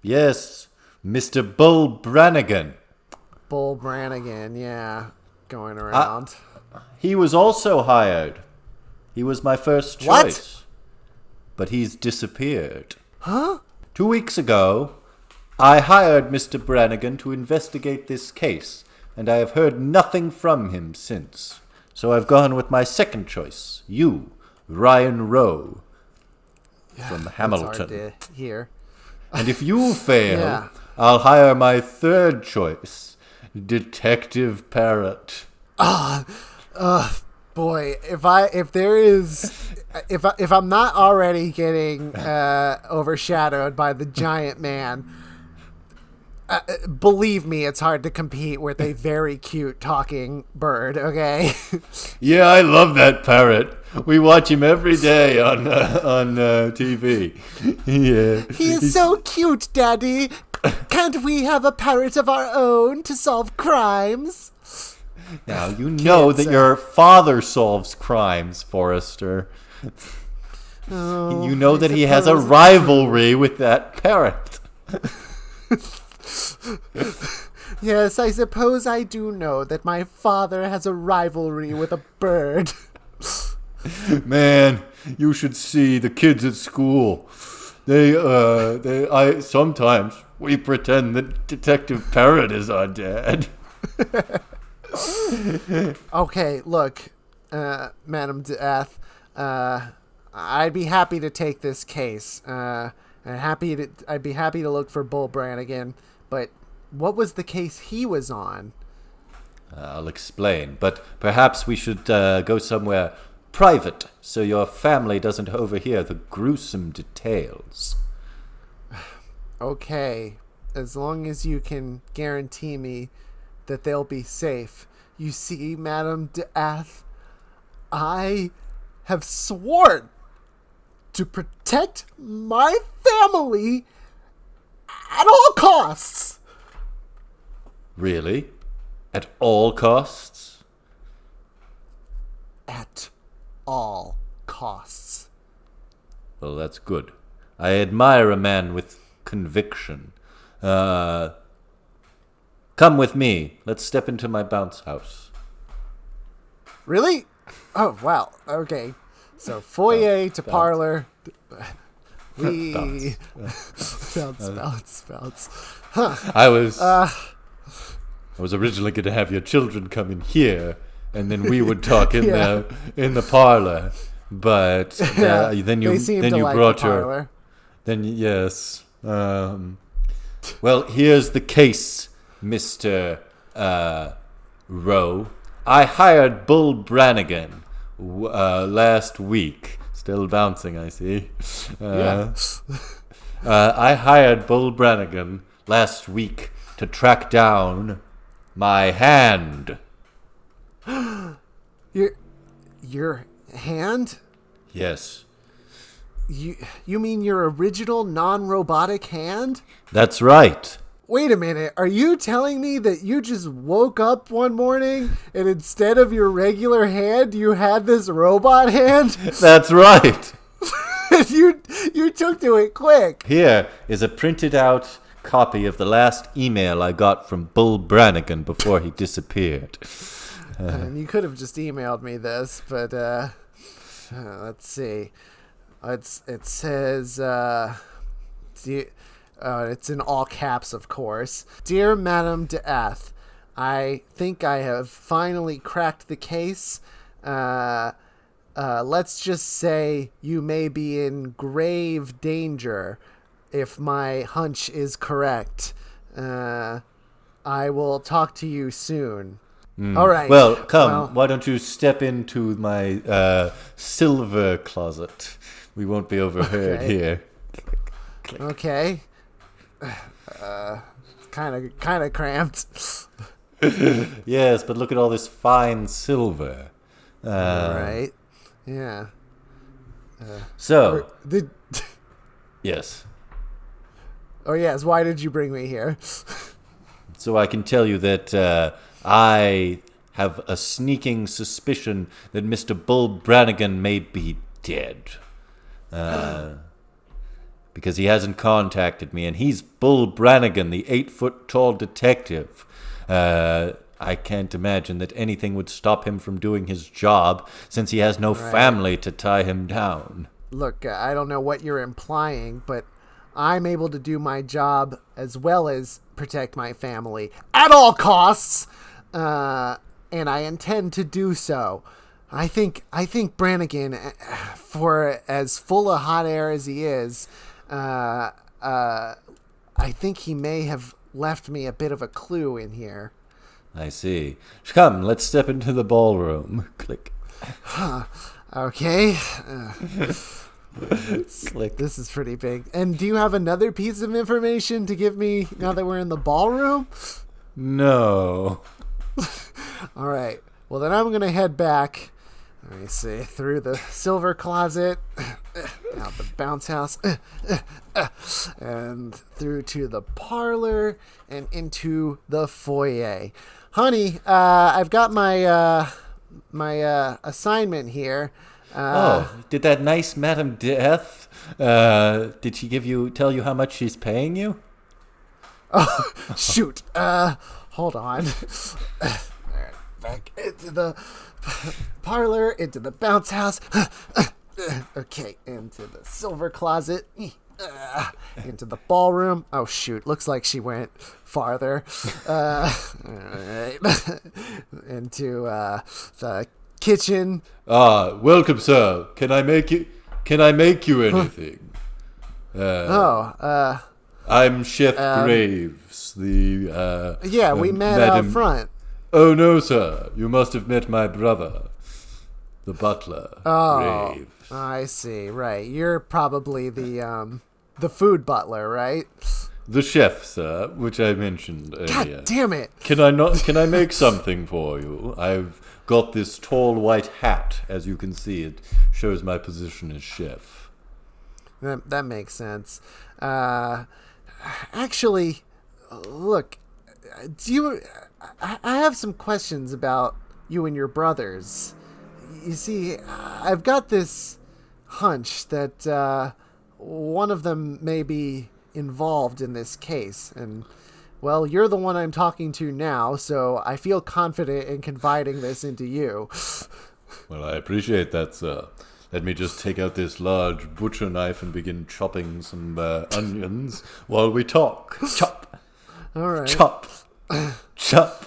Yes, Mr. Bull Brannigan. Bull Brannigan, yeah, going around. He was also hired. He was my first choice. What? But he's disappeared. Huh? 2 weeks ago, I hired Mr. Brannigan to investigate this case, and I have heard nothing from him since. So I've gone with my second choice, you, Ryan Rowe, from Hamilton. It's hard to hear. And if you fail, Yeah. I'll hire my third choice, Detective Parrot. Boy, if I'm not already getting overshadowed by the giant man, believe me, it's hard to compete with a very cute talking bird. Okay. Yeah, I love that parrot. We watch him every day on TV. Yeah, He is so cute, Daddy. Can't we have a parrot of our own to solve crimes? Now you know Kids, that your father solves crimes, Forrester. Oh, You know I that he has a suppose it's rivalry with that parrot. Yes, I suppose I do know that my father has a rivalry with a bird. Man, you should see the kids at school. Sometimes we pretend that Detective Parrot is our dad. Okay, look, Madam Death, I'd be happy to take this case. I'd be happy to look for Bull Brannigan, but what was the case he was on? I'll explain, but perhaps we should go somewhere private so your family doesn't overhear the gruesome details. Okay, as long as you can guarantee me that they'll be safe. You see, Madam Death, I have sworn to protect my family at all costs. Really? At all costs? At all costs. Well, that's good. I admire a man with conviction. Come with me. Let's step into my bounce house. Really? Oh, wow. Okay. So foyer to parlor. We bounce. Huh. I was originally going to have your children come in here, and then we would talk in the parlor. But then you like brought the parlor. Yes. Well, here's the case, Mr. Rowe. I hired Bull Brannigan last week. Still bouncing, I see. I hired Bull Brannigan last week to track down my hand. Your hand? Yes. You mean your original non-robotic hand? That's right. Wait a minute. Are you telling me that you just woke up one morning and instead of your regular hand, you had this robot hand? That's right. You took to it quick. Here is a printed out copy of the last email I got from Bull Brannigan before he disappeared. And you could have just emailed me this, but let's see. It says, it's in all caps, of course. Dear Madame d'Ath, I think I have finally cracked the case. Let's just say you may be in grave danger if my hunch is correct. I will talk to you soon. All right. Well, come. Why don't you step into my silver closet? We won't be overheard here. Okay. Kind of cramped. Yes, but look at all this fine silver. Right. Yeah. Yes. Oh, yes. Why did you bring me here? So I can tell you that I have a sneaking suspicion that Mr. Bull Brannigan may be dead. Because he hasn't contacted me, and he's Bull Brannigan, the 8-foot-tall detective. I can't imagine that anything would stop him from doing his job, since he has no family to tie him down. Look, I don't know what you're implying, but I'm able to do my job as well as protect my family at all costs, and I intend to do so. I think Brannigan, for as full of hot air as he is, I think he may have left me a bit of a clue in here. I see. Come, let's step into the ballroom. Click. Okay. Click. This is pretty big. And do you have another piece of information to give me now that we're in the ballroom? No. All right. Well, then I'm going to head back. Let me see. Through the silver closet, out the bounce house, and through to the parlor and into the foyer. Honey, I've got my assignment here. Did that nice Madame Death, did she tell you how much she's paying you? Oh, shoot. Hold on. Back into the parlor, into the bounce house. Okay, into the silver closet. Into the ballroom. Oh, shoot. Looks like she went farther. All right. Into the kitchen. Welcome, sir. Can I make you anything? I'm Chef Graves, the we met up front. Oh no, sir. You must have met my brother, the butler. Oh, Graves. I see. Right. You're probably the food butler, right? The chef, sir, which I mentioned earlier. God damn it. Can I make something for you? I've got this tall white hat. As you can see, it shows my position as chef. That makes sense. Actually, look, I have some questions about you and your brothers. You see, I've got this hunch that one of them may be involved in this case. And, well, you're the one I'm talking to now, so I feel confident in confiding this into you. Well, I appreciate that, sir. Let me just take out this large butcher knife and begin chopping some onions while we talk. Chop. All right. Chop. Chop.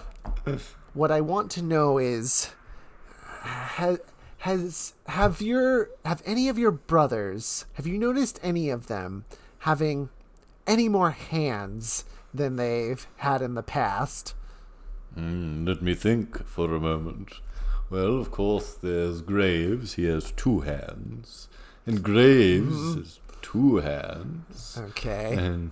What I want to know is, have any of your brothers, have you noticed any of them having any more hands than they've had in the past? Let me think for a moment. Well, of course, there's Graves. He has 2 hands. And Graves has 2 hands. Okay. And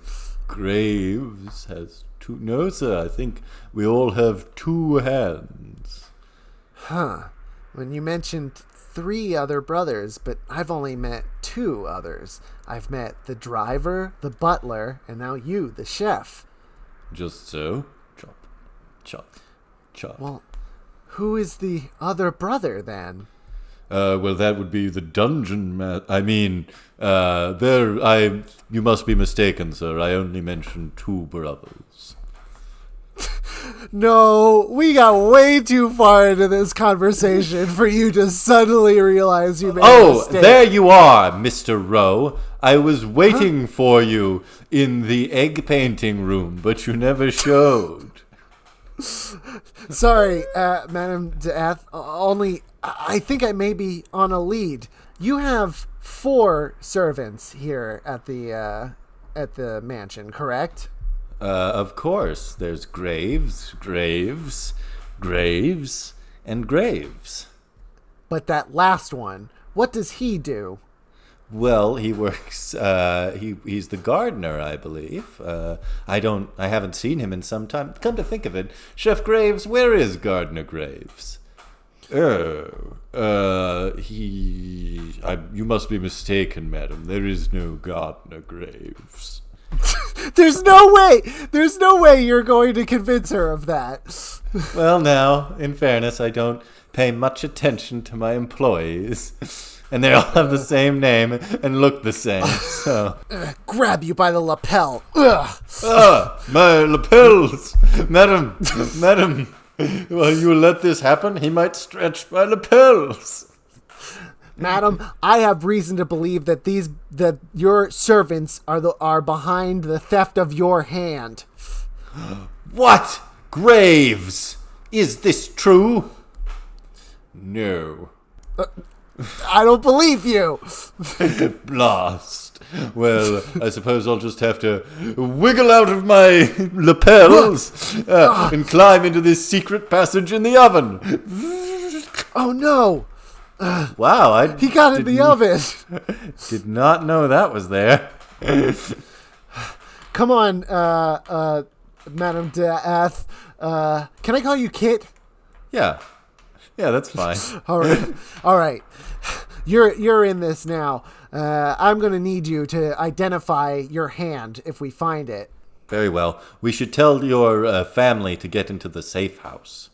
Graves has 2... No, sir, I think we all have 2 hands. Huh. When you mentioned 3 other brothers, but I've only met 2 others. I've met the driver, the butler, and now you, the chef. Just so. Chop. Chop. Chop. Well, who is the other brother, then? Well, that would be the dungeon you must be mistaken, sir. I only mentioned 2 brothers. No, we got way too far into this conversation for you to suddenly realize you made a mistake. There you are, Mr. Rowe. I was waiting for you in the egg painting room, but you never showed. Sorry, Madam Death. Only, I think I may be on a lead. You have 4 servants here at the mansion, correct? Of course. There's Graves, and Graves. But that last one, what does he do? Well, he works. He's the gardener, I believe. I haven't seen him in some time. Come to think of it, Chef Graves, where is Gardener Graves? You must be mistaken, madam. There is no Gardener Graves. There's no way you're going to convince her of that. Well, now, in fairness, I don't pay much attention to my employees. And they all have the same name and look the same, so... Grab you by the lapel. My lapels! Madam! Well, you let this happen? He might stretch my lapels. Madam, I have reason to believe that your servants are behind the theft of your hand. What? Graves? Is this true? No. I don't believe you. Blast. Well, I suppose I'll just have to wiggle out of my lapels and climb into this secret passage in the oven. Oh, no. Wow, he got in the oven. Did not know that was there. Come on, Madam Death. Can I call you Kit? Yeah, that's fine. All right. You're in this now. I'm gonna need you to identify your hand if we find it. Very well. We should tell your family to get into the safe house.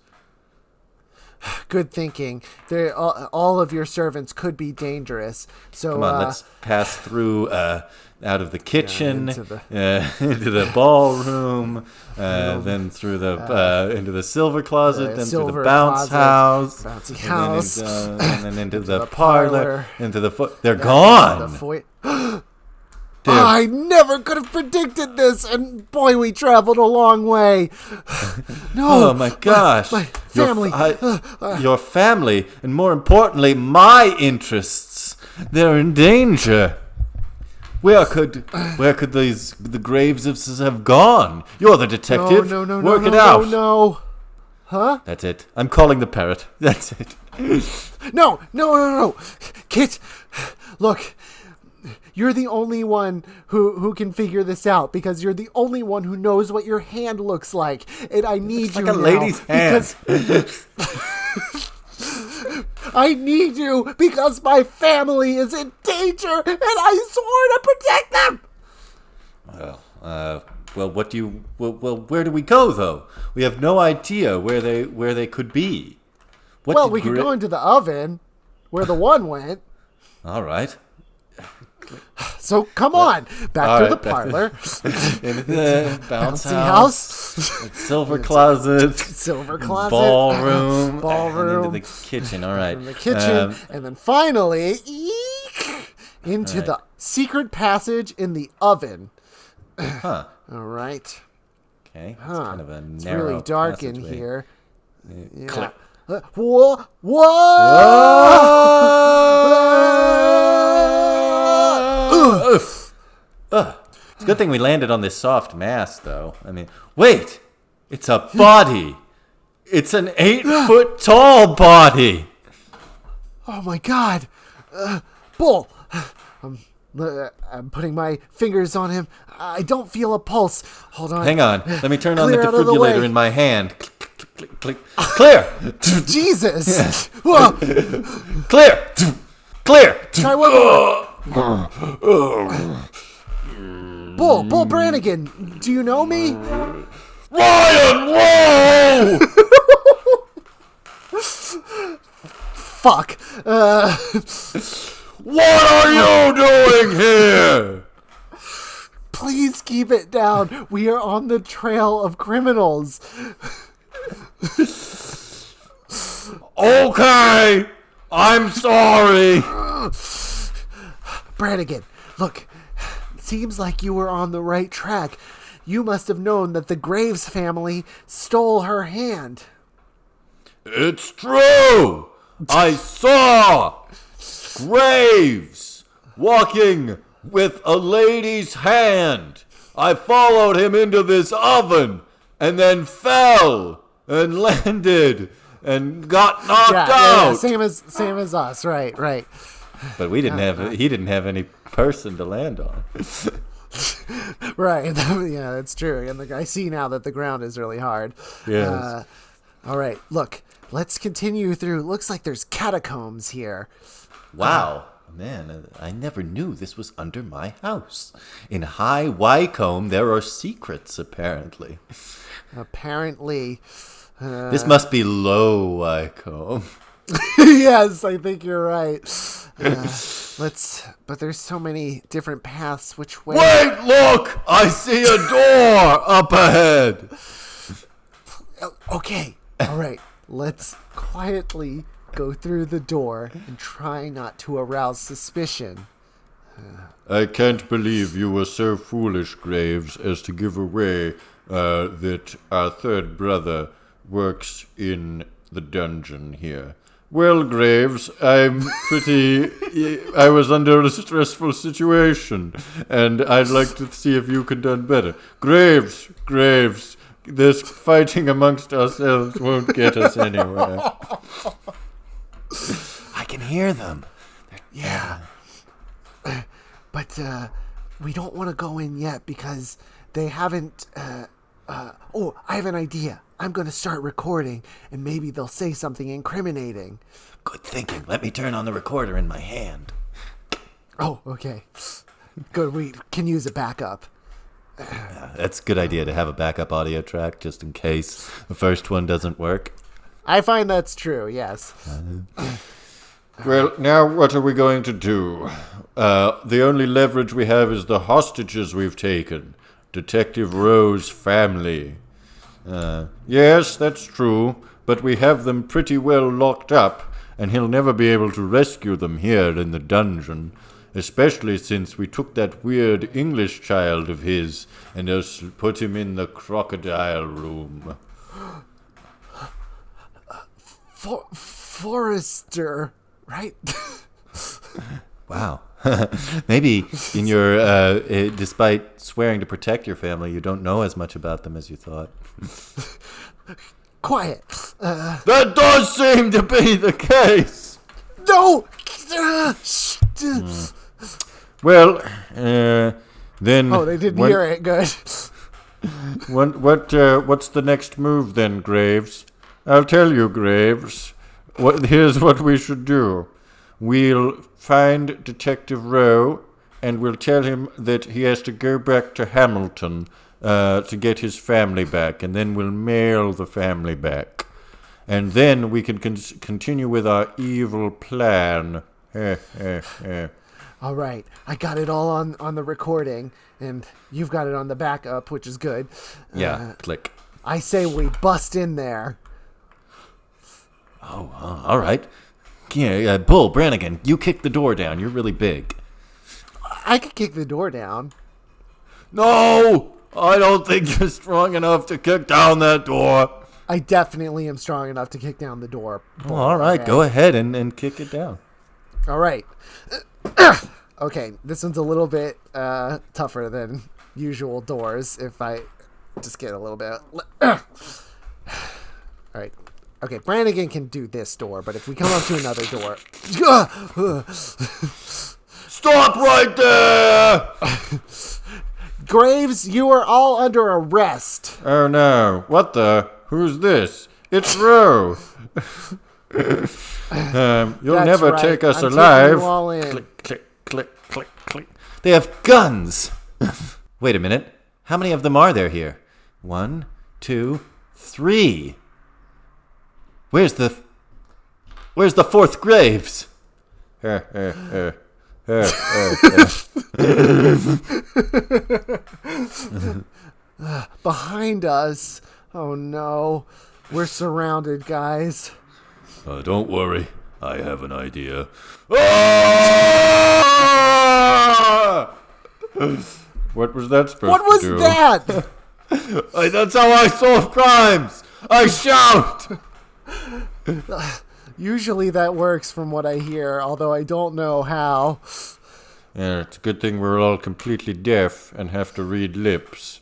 Good thinking. All of your servants could be dangerous. So come on, let's pass through out of the kitchen into the ballroom, then through the into the silver closet, then through the bounce house, and then into the parlor, into the They're gone. I never could have predicted this, and boy, we traveled a long way. No, oh my gosh, my family, your family, and more importantly, my interests—they're in danger. Where could the Graves have gone? You're the detective. No, Work it out. No. Huh? That's it. I'm calling the parrot. That's it. No. Kit, look. You're the only one who can figure this out because you're the only one who knows what your hand looks like, and I need you like a now lady's hand. I need you because my family is in danger, and I swore to protect them. Well, what do you? Well, where do we go though? We have no idea where they could be. We could go into the oven, where the one went. All right. So come on, back to the parlor. Into the bouncy house. Silver closet. Ballroom. Ballroom. And into the kitchen. All right. In the kitchen. And then finally, into the secret passage in the oven. Huh. All right. Okay. It's kind of a It's narrow really dark in passageway. here. Yeah. Click. Whoa! It's a good thing we landed on this soft mass, though. I mean, wait! It's a body! It's an 8-foot tall body! Oh my God! Bull! I'm putting my fingers on him. I don't feel a pulse. Hold on. Hang on. Let me turn on the Clear out of the way. defibrillator in my hand. Click, click, click. Clear! Jesus! Whoa! Clear! Clear! Try one more. Bull Brannigan, do you know me? Ryan, whoa! Fuck. What are you doing here? Please keep it down. We are on the trail of criminals. Okay, I'm sorry. Brannigan, look. Seems like you were on the right track. You must have known that the Graves family stole her hand. It's true. I saw Graves walking with a lady's hand. I followed him into this oven and then fell and landed and got knocked out. Yeah, same as us. Right. But we didn't have. He didn't have any person to land on. Right. Yeah, that's true. And I see now that the ground is really hard. Yes. All right. Look, let's continue through. Looks like there's catacombs here. Wow. Man, I never knew this was under my house. In High Wycombe, there are secrets, apparently. Apparently. This must be Low Wycombe. Yes, I think you're right. But there's so many different paths. Which way? Wait, look! I see a door up ahead. Okay. All right. Let's quietly go through the door and try not to arouse suspicion. I can't believe you were so foolish, Graves, as to give away that our third brother works in the dungeon here. Well, Graves, I was under a stressful situation, and I'd like to see if you could done better. Graves, this fighting amongst ourselves won't get us anywhere. I can hear them. Yeah. But we don't want to go in yet because they haven't... I have an idea. I'm going to start recording, and maybe they'll say something incriminating. Good thinking. Let me turn on the recorder in my hand. Oh, okay. Good. We can use a backup. That's a good idea to have a backup audio track just in case the first one doesn't work. I find that's true, yes. Well, now what are we going to do? The only leverage we have is the hostages we've taken. Detective Rowe's family. Yes, that's true, but we have them pretty well locked up, and he'll never be able to rescue them here in the dungeon, especially since we took that weird English child of his and just put him in the crocodile room. Forrester, right? Wow. Maybe in your, despite swearing to protect your family, you don't know as much about them as you thought. Quiet. That does seem to be the case. No! Well, then... Oh, they didn't hear it. Good. What's the next move then, Graves? I'll tell you, Graves. Here's what we should do. We'll find Detective Rowe, and we'll tell him that he has to go back to Hamilton to get his family back, and then we'll mail the family back. And then we can continue with our evil plan. All right, I got it all on the recording, and you've got it on the backup, which is good. Yeah, click. I say we bust in there. Oh, all right. Yeah, Bull, Brannigan, you kick the door down. You're really big. I could kick the door down. No! I don't think you're strong enough to kick down that door. I definitely am strong enough to kick down the door. Well, all right, go ahead and kick it down. All right. Okay, this one's a little bit tougher than usual doors if I just get a little bit... All right. Okay, Brannigan can do this door, but if we come up to another door... Stop right there! Graves, you are all under arrest. Oh no, what the? Who's this? It's Rowe. You'll That's never right. take us I'm alive. taking you all in. Click, click, click, click, click. They have guns! Wait a minute. How many of them are there here? 1, 2, 3. Where's the fourth Graves? Behind us. Oh no. We're surrounded, guys. Don't worry. I have an idea. Ah! What was that supposed What was to do? that? That's how I solve crimes! I shout! Usually that works from what I hear, although I don't know how. Yeah, it's a good thing we're all completely deaf and have to read lips.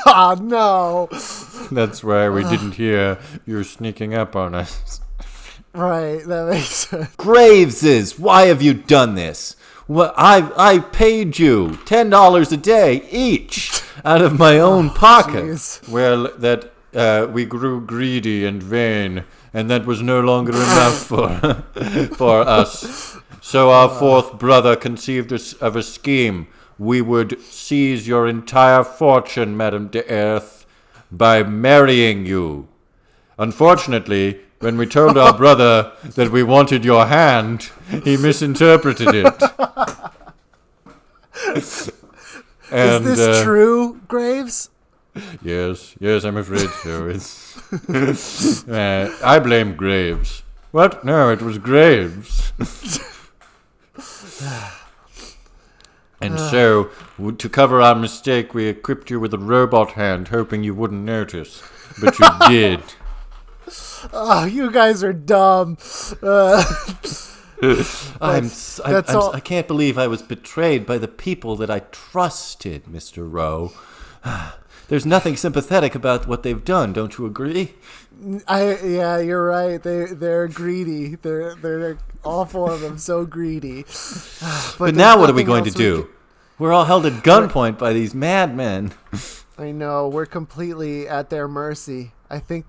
Oh no. That's why we didn't hear you sneaking up on us. Right, that makes sense. Graveses, why have you done this? Well, I paid you $10 a day each out of my own pocket. Jeez. Well, that we grew greedy and vain, and that was no longer enough for us. So our fourth brother conceived of a scheme. We would seize your entire fortune, Madame de Earth, by marrying you. Unfortunately, when we told our brother that we wanted your hand, he misinterpreted it. Is this true, Graves? Yes, I'm afraid so. I blame Graves. What? No, it was Graves. And so, to cover our mistake, we equipped you with a robot hand, hoping you wouldn't notice. But you did. Oh, you guys are dumb. I can't believe I was betrayed by the people that I trusted, Mr. Rowe. There's nothing sympathetic about what they've done, don't you agree? Yeah, you're right. They're greedy. They're all four of them so greedy. But now what are we going to do? We're all held at gunpoint by these madmen. I know. We're completely at their mercy. I think...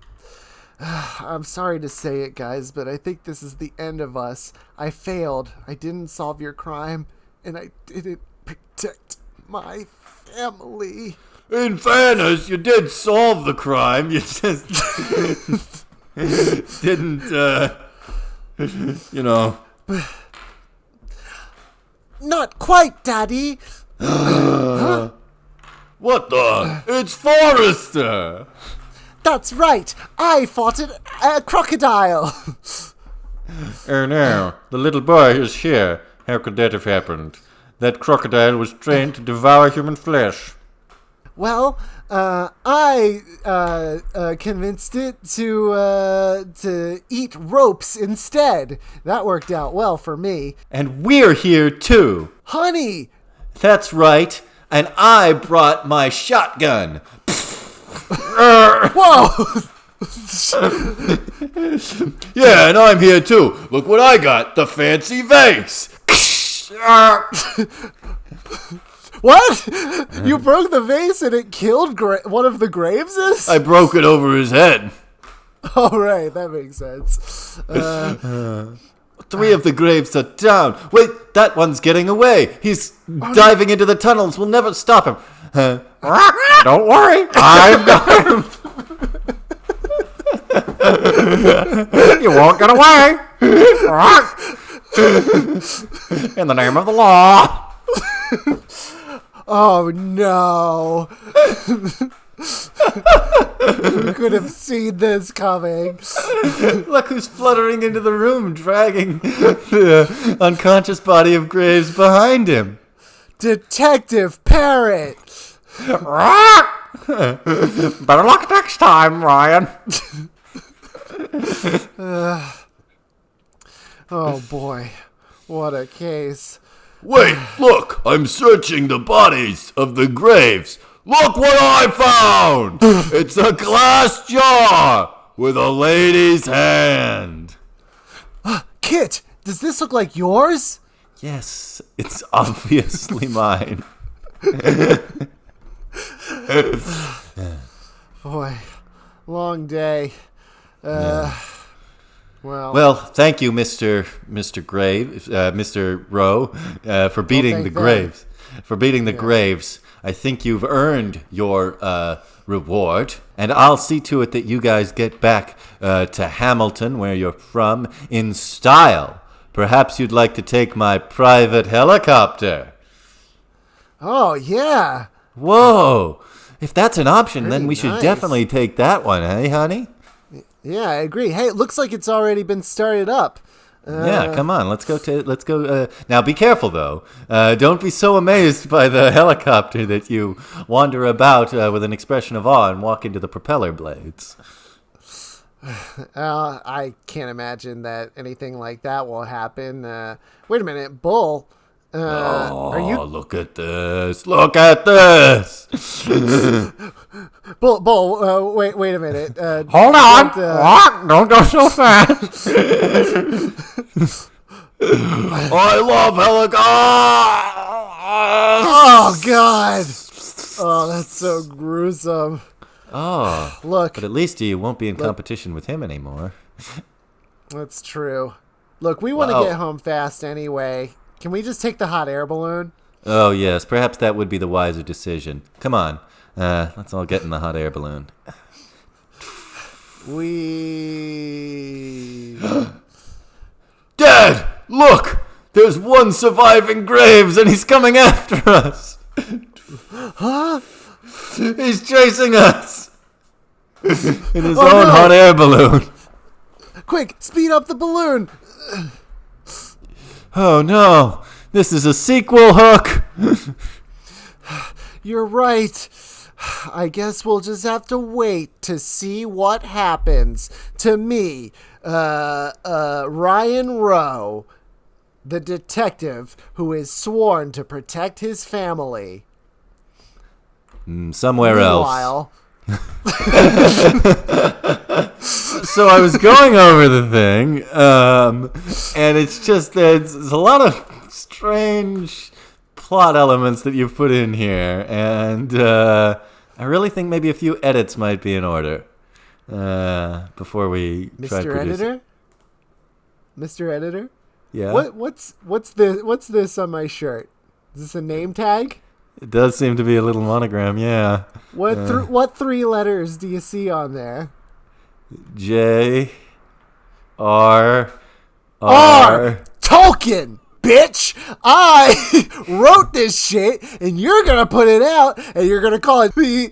I'm sorry to say it, guys, but I think this is the end of us. I failed. I didn't solve your crime, and I didn't protect my family. In fairness, you did solve the crime. You just didn't, Not quite, Daddy. What the? It's Forrester! That's right. I fought a crocodile. Oh no, the little boy is here. How could that have happened? That crocodile was trained to devour human flesh. Well, I convinced it to eat ropes instead. That worked out well for me. And we're here too. Honey! That's right. And I brought my shotgun. Whoa! Yeah, and I'm here too. Look what I got. The fancy vase. What? You broke the vase and it killed one of the Graveses? I broke it over his head. Oh, right. That makes sense. 3 of the Graves are down. Wait, that one's getting away. He's diving into the tunnels. We'll never stop him. Don't worry. I've got him. You won't get away. In the name of the law. Oh no. We could have seen this coming. Look who's fluttering into the room, dragging the unconscious body of Graves behind him. Detective Parrot. Better luck next time, Ryan. Oh boy, what a case. Wait, look, I'm searching the bodies of the graves. Look what I found! It's a glass jar with a lady's hand. Kit, does this look like yours? Yes, it's obviously mine. Boy, long day. Well, thank you, Mr. Rowe, for beating the Graves. For beating the Graves. I think you've earned your reward, and I'll see to it that you guys get back to Hamilton, where you're from, in style. Perhaps you'd like to take my private helicopter. Oh, yeah. Whoa! If that's an option, then Pretty we should nice. definitely take that one, hey, honey? Yeah, I agree. Hey, it looks like it's already been started up. Yeah, come on. Let's go. Now, be careful, though. Don't be so amazed by the helicopter that you wander about with an expression of awe and walk into the propeller blades. I can't imagine that anything like that will happen. Wait a minute, Bull. Are you Look at this. Look at this. Bull? Wait a minute. Hold on. Don't, Don't go so fast. I love helicopters. Oh God! Oh, that's so gruesome. Oh, Look, but at least you won't be in competition with him anymore. that's true. Look, we want to Wow. get home fast anyway. Can we just take the hot air balloon? Oh, yes. Perhaps that would be the wiser decision. Come on. Let's all get in the hot air balloon. We. Dad, look. There's one surviving Graves, and he's coming after us. Huh? He's chasing us in his Oh, own no. hot air balloon. Quick, speed up the balloon. Oh, no. This is a sequel hook. You're right. I guess we'll just have to wait to see what happens to me, Ryan Rowe, the detective who is sworn to protect his family. Somewhere else. Meanwhile, So I was going over the thing, and it's just there's a lot of strange plot elements that you've put in here, and I really think maybe a few edits might be in order before we try to Mr. produce it. Editor? Mr. Editor? Yeah, What's this on my shirt? Is this a name tag? it does seem to be a little monogram. Yeah, What three letters do you see on there? J.R.R. Tolkien, bitch! I wrote this shit, and you're gonna put it out, and you're gonna call it The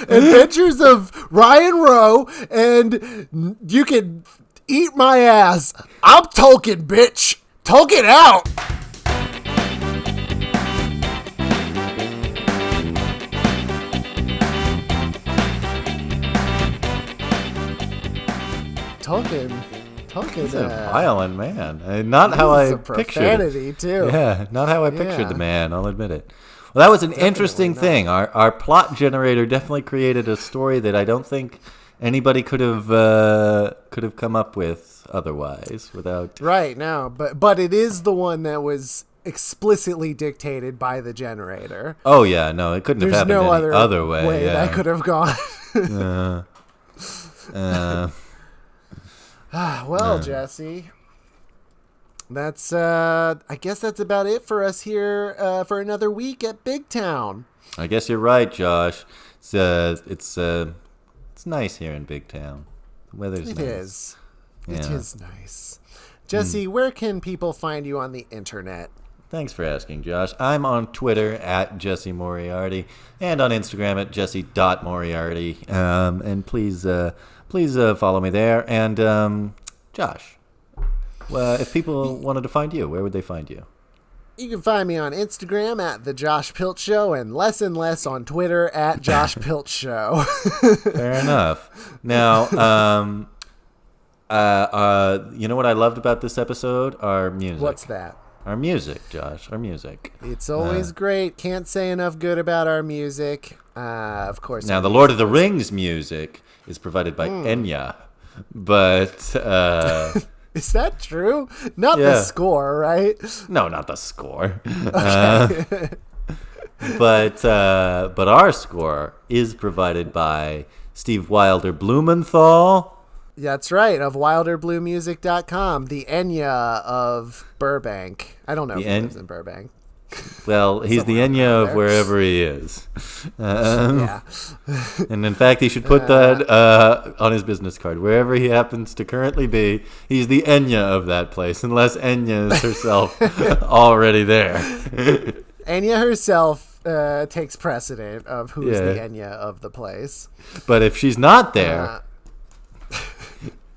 Adventures of Ryan Rowe, and you can eat my ass. I'm Tolkien, bitch! Tolkien out! Tolkien, He's a violent man. Not how uses I some pictured profanity, it. too. Yeah, not how I pictured Yeah. the man. I'll admit it. Well, that was an interesting thing. Our plot generator definitely created a story that I don't think anybody could have come up with otherwise without. Right, no, but it is the one that was explicitly dictated by the generator. Oh yeah, no, it couldn't There's have happened no any other way. Yeah. that could have gone. Well, Jesse, that's I guess that's about it for us here for another week at Big Town. I guess you're right, Josh. It's nice here in Big Town. The weather's It nice. is. It is nice. Jesse, where can people find you on the internet? Thanks for asking, Josh. I'm on Twitter at Jesse Moriarty and on Instagram at Jesse.Moriarty. And please follow me there. And Josh, if people wanted to find you, where would they find you? You can find me on Instagram at The Josh Pilt Show and less on Twitter at Josh Pilt Show. Fair enough. Now, you know what I loved about this episode? Our music. What's that? Our music, Josh. Our music. It's always great. Can't say enough good about our music. Of course. Now, the Lord of the Rings music is provided by Enya, but is that true? Not the score, right? No, not the score. Okay. But our score is provided by Steve Wilder Blumenthal. That's right, of WilderBlueMusic.com, the Enya of Burbank. I don't know if he lives in Burbank. Well, he's the Enya of wherever he is. Yeah. And in fact, he should put that on his business card. Wherever he happens to currently be, he's the Enya of that place, unless Enya is herself already there. Enya herself takes precedent of who's the Enya of the place. But if she's not there...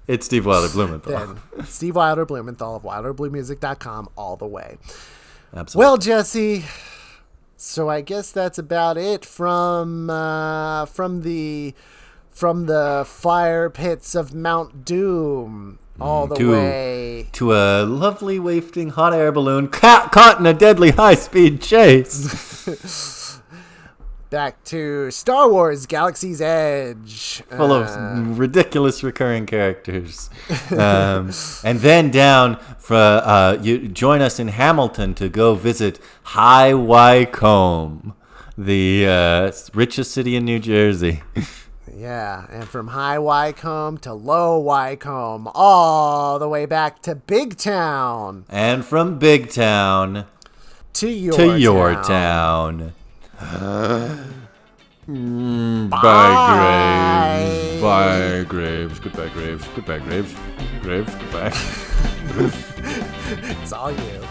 it's Steve Wilder Blumenthal. Then Steve Wilder Blumenthal of WilderBlueMusic.com all the way. Absolutely. Well, Jesse, so I guess that's about it from the fire pits of Mount Doom all the way to a lovely wafting hot air balloon caught in a deadly high-speed chase. Back to Star Wars Galaxy's Edge. Full of ridiculous recurring characters. And then down for you join us in Hamilton to go visit High Wycombe, the richest city in New Jersey. Yeah, and from High Wycombe to Low Wycombe, all the way back to Big Town. And from Big Town to your town. Bye, Graves. Bye, Graves. Goodbye, Graves. Goodbye, Graves. Graves, goodbye. It's all you.